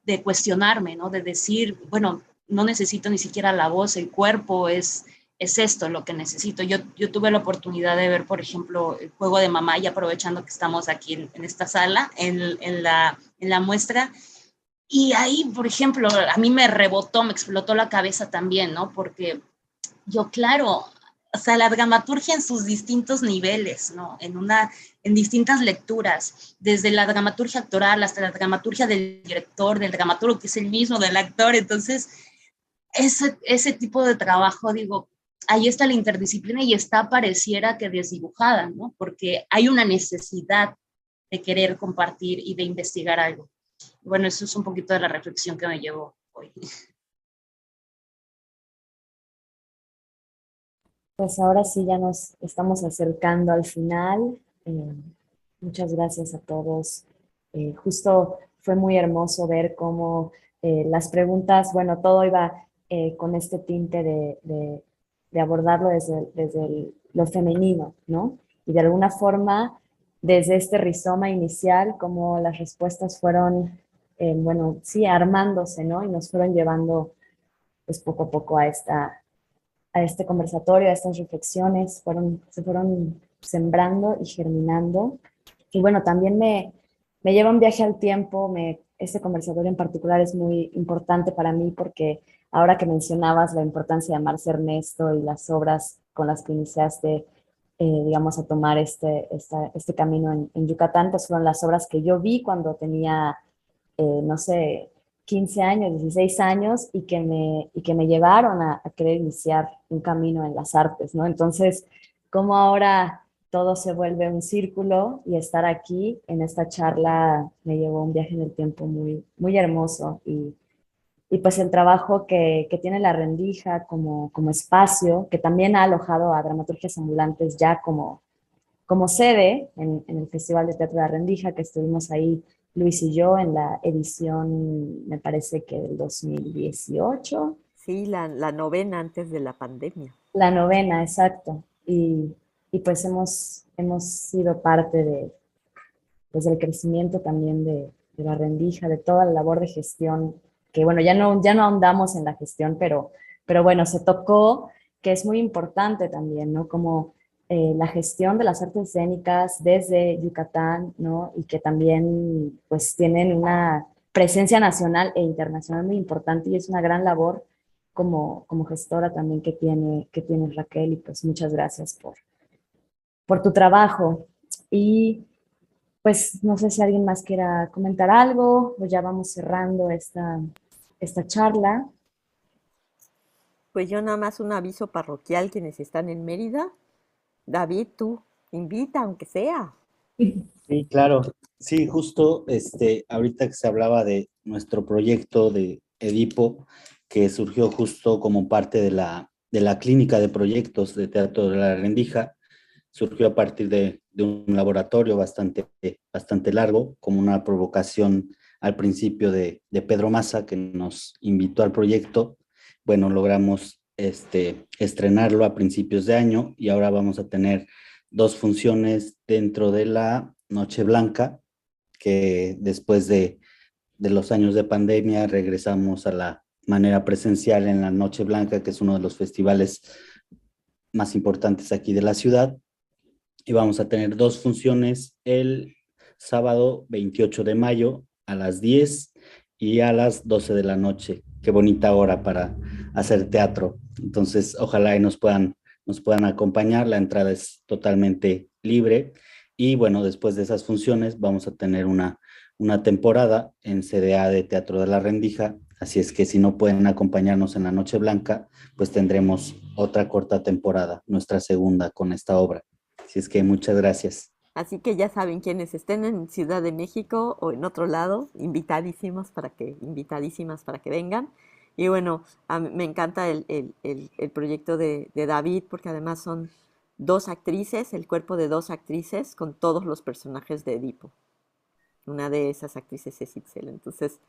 [SPEAKER 10] de cuestionarme, ¿no? De decir, bueno, no necesito ni siquiera la voz, el cuerpo es esto lo que necesito. Yo tuve la oportunidad de ver, por ejemplo, el juego de mamá, y aprovechando que estamos aquí en esta sala, en la muestra, y ahí, por ejemplo, a mí me rebotó, me explotó la cabeza también, ¿no? Porque yo, claro, o sea, la dramaturgia en sus distintos niveles, ¿no? En distintas lecturas, desde la dramaturgia actoral hasta la dramaturgia del director, del dramaturgo, que es el mismo del actor. Entonces, ese tipo de trabajo, digo, ahí está la interdisciplina y está, pareciera que desdibujada, ¿no? Porque hay una necesidad de querer compartir y de investigar algo. Bueno, eso es un poquito de la reflexión que me llevó hoy.
[SPEAKER 1] Pues ahora sí ya nos estamos acercando al final. Muchas gracias a todos. Justo fue muy hermoso ver cómo las preguntas, bueno, todo iba con este tinte de abordarlo desde lo femenino, ¿no? Y de alguna forma, desde este rizoma inicial, como las respuestas fueron, bueno, sí, armándose, ¿no? Y nos fueron llevando, pues, poco a poco a este conversatorio, a estas reflexiones, se fueron sembrando y germinando. Y bueno, también me lleva un viaje al tiempo. Este conversatorio en particular es muy importante para mí porque ahora que mencionabas la importancia de amarse Ernesto y las obras con las que iniciaste, digamos, a tomar este camino en Yucatán, pues fueron las obras que yo vi cuando tenía, no sé, 15 años, 16 años, y que me llevaron a querer iniciar un camino en las artes, ¿no? Entonces, como ahora todo se vuelve un círculo y estar aquí en esta charla me llevó un viaje en el tiempo muy, muy hermoso y pues el trabajo que tiene La Rendija como espacio, que también ha alojado a dramaturgias ambulantes ya como sede en el Festival de Teatro de La Rendija, que estuvimos ahí Luis y yo en la edición, me parece que del 2018.
[SPEAKER 2] Sí, la novena antes de la pandemia.
[SPEAKER 1] La novena, exacto. Y pues hemos sido parte pues del crecimiento también de La Rendija, de toda la labor de gestión, que bueno, ya no ahondamos en la gestión, pero bueno, se tocó, que es muy importante también, ¿no? Como la gestión de las artes escénicas desde Yucatán, ¿no? Y que también pues tienen una presencia nacional e internacional muy importante y es una gran labor como gestora también que tiene Raquel y pues muchas gracias por tu trabajo. Y pues no sé si alguien más quiera comentar algo o ya vamos cerrando esta charla.
[SPEAKER 2] Pues yo nada más un aviso parroquial, quienes están en Mérida. David, tú invita, aunque sea.
[SPEAKER 11] Sí, claro. Sí, justo ahorita que se hablaba de nuestro proyecto de Edipo, que surgió justo como parte de la clínica de proyectos de Teatro de La Rendija, surgió a partir de un laboratorio bastante largo, como una provocación al principio de Pedro Maza, que nos invitó al proyecto. Bueno, logramos estrenarlo a principios de año y ahora vamos a tener 2 funciones dentro de la Noche Blanca, que después de los años de pandemia regresamos a la manera presencial en la Noche Blanca, que es uno de los festivales más importantes aquí de la ciudad. Y vamos a tener 2 funciones el sábado 28 de mayo a las 10 y a las 12 de la noche. Qué bonita hora para hacer teatro. Entonces, ojalá y nos puedan acompañar. La entrada es totalmente libre. Y bueno, después de esas funciones vamos a tener una temporada en CDA de Teatro de La Rendija. Así es que si no pueden acompañarnos en la Noche Blanca, pues tendremos otra corta temporada, nuestra segunda con esta obra. Así es que muchas gracias.
[SPEAKER 2] Así que ya saben, quienes estén en Ciudad de México o en otro lado, invitadísimas para que vengan. Y bueno, me encanta el proyecto de David, porque además son 2 actrices, el cuerpo de 2 actrices con todos los personajes de Edipo. Una de esas actrices es Itzel. Entonces,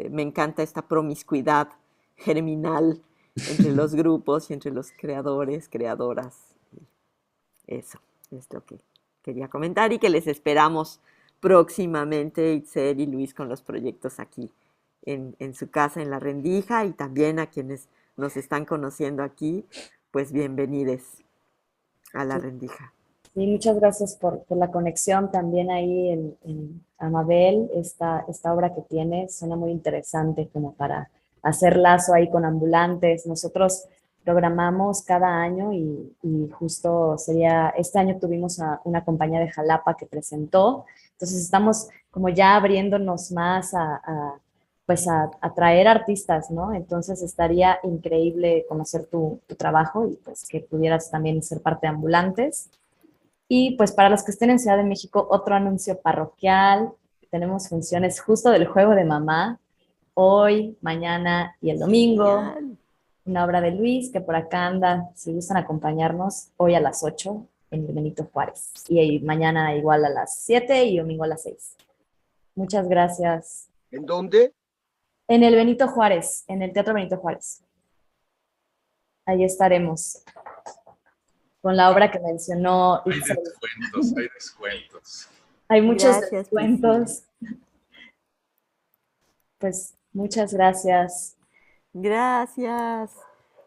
[SPEAKER 2] me encanta esta promiscuidad germinal entre los grupos y entre los creadores, creadoras. Eso es lo que quería comentar y que les esperamos próximamente, Itzel y Luis, con los proyectos aquí en su casa, en La Rendija, y también a quienes nos están conociendo aquí, pues bienvenidos a La Rendija.
[SPEAKER 1] Sí, muchas gracias por la conexión también ahí en Amabel, esta obra que tiene, suena muy interesante como para hacer lazo ahí con ambulantes. Nosotros programamos cada año y justo este año tuvimos a una compañía de Jalapa que presentó, entonces estamos como ya abriéndonos más pues a traer artistas, ¿no? Entonces estaría increíble conocer tu trabajo y pues que pudieras también ser parte de ambulantes. Y pues para los que estén en Ciudad de México, otro anuncio parroquial, tenemos funciones justo del Juego de Mamá, hoy, mañana y el domingo.
[SPEAKER 2] Genial.
[SPEAKER 1] Una obra de Luis, que por acá anda, si gustan acompañarnos, hoy a las 8 en el Benito Juárez. Y mañana igual a las 7 y domingo a las 6. Muchas gracias.
[SPEAKER 7] ¿En dónde?
[SPEAKER 1] En el Benito Juárez, en el Teatro Benito Juárez. Ahí estaremos. Con la obra que mencionó
[SPEAKER 4] Hay
[SPEAKER 1] Itzel.
[SPEAKER 4] descuentos.
[SPEAKER 1] Hay muchos
[SPEAKER 2] Gracias,
[SPEAKER 1] descuentos. Pues muchas gracias.
[SPEAKER 2] Gracias.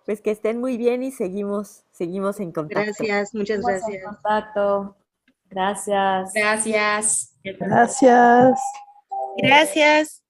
[SPEAKER 2] Pues que estén muy bien y seguimos en contacto.
[SPEAKER 8] Gracias, muchas
[SPEAKER 1] Estamos en
[SPEAKER 8] gracias.
[SPEAKER 1] contacto. Gracias.
[SPEAKER 9] Gracias.
[SPEAKER 12] Gracias.
[SPEAKER 13] Gracias.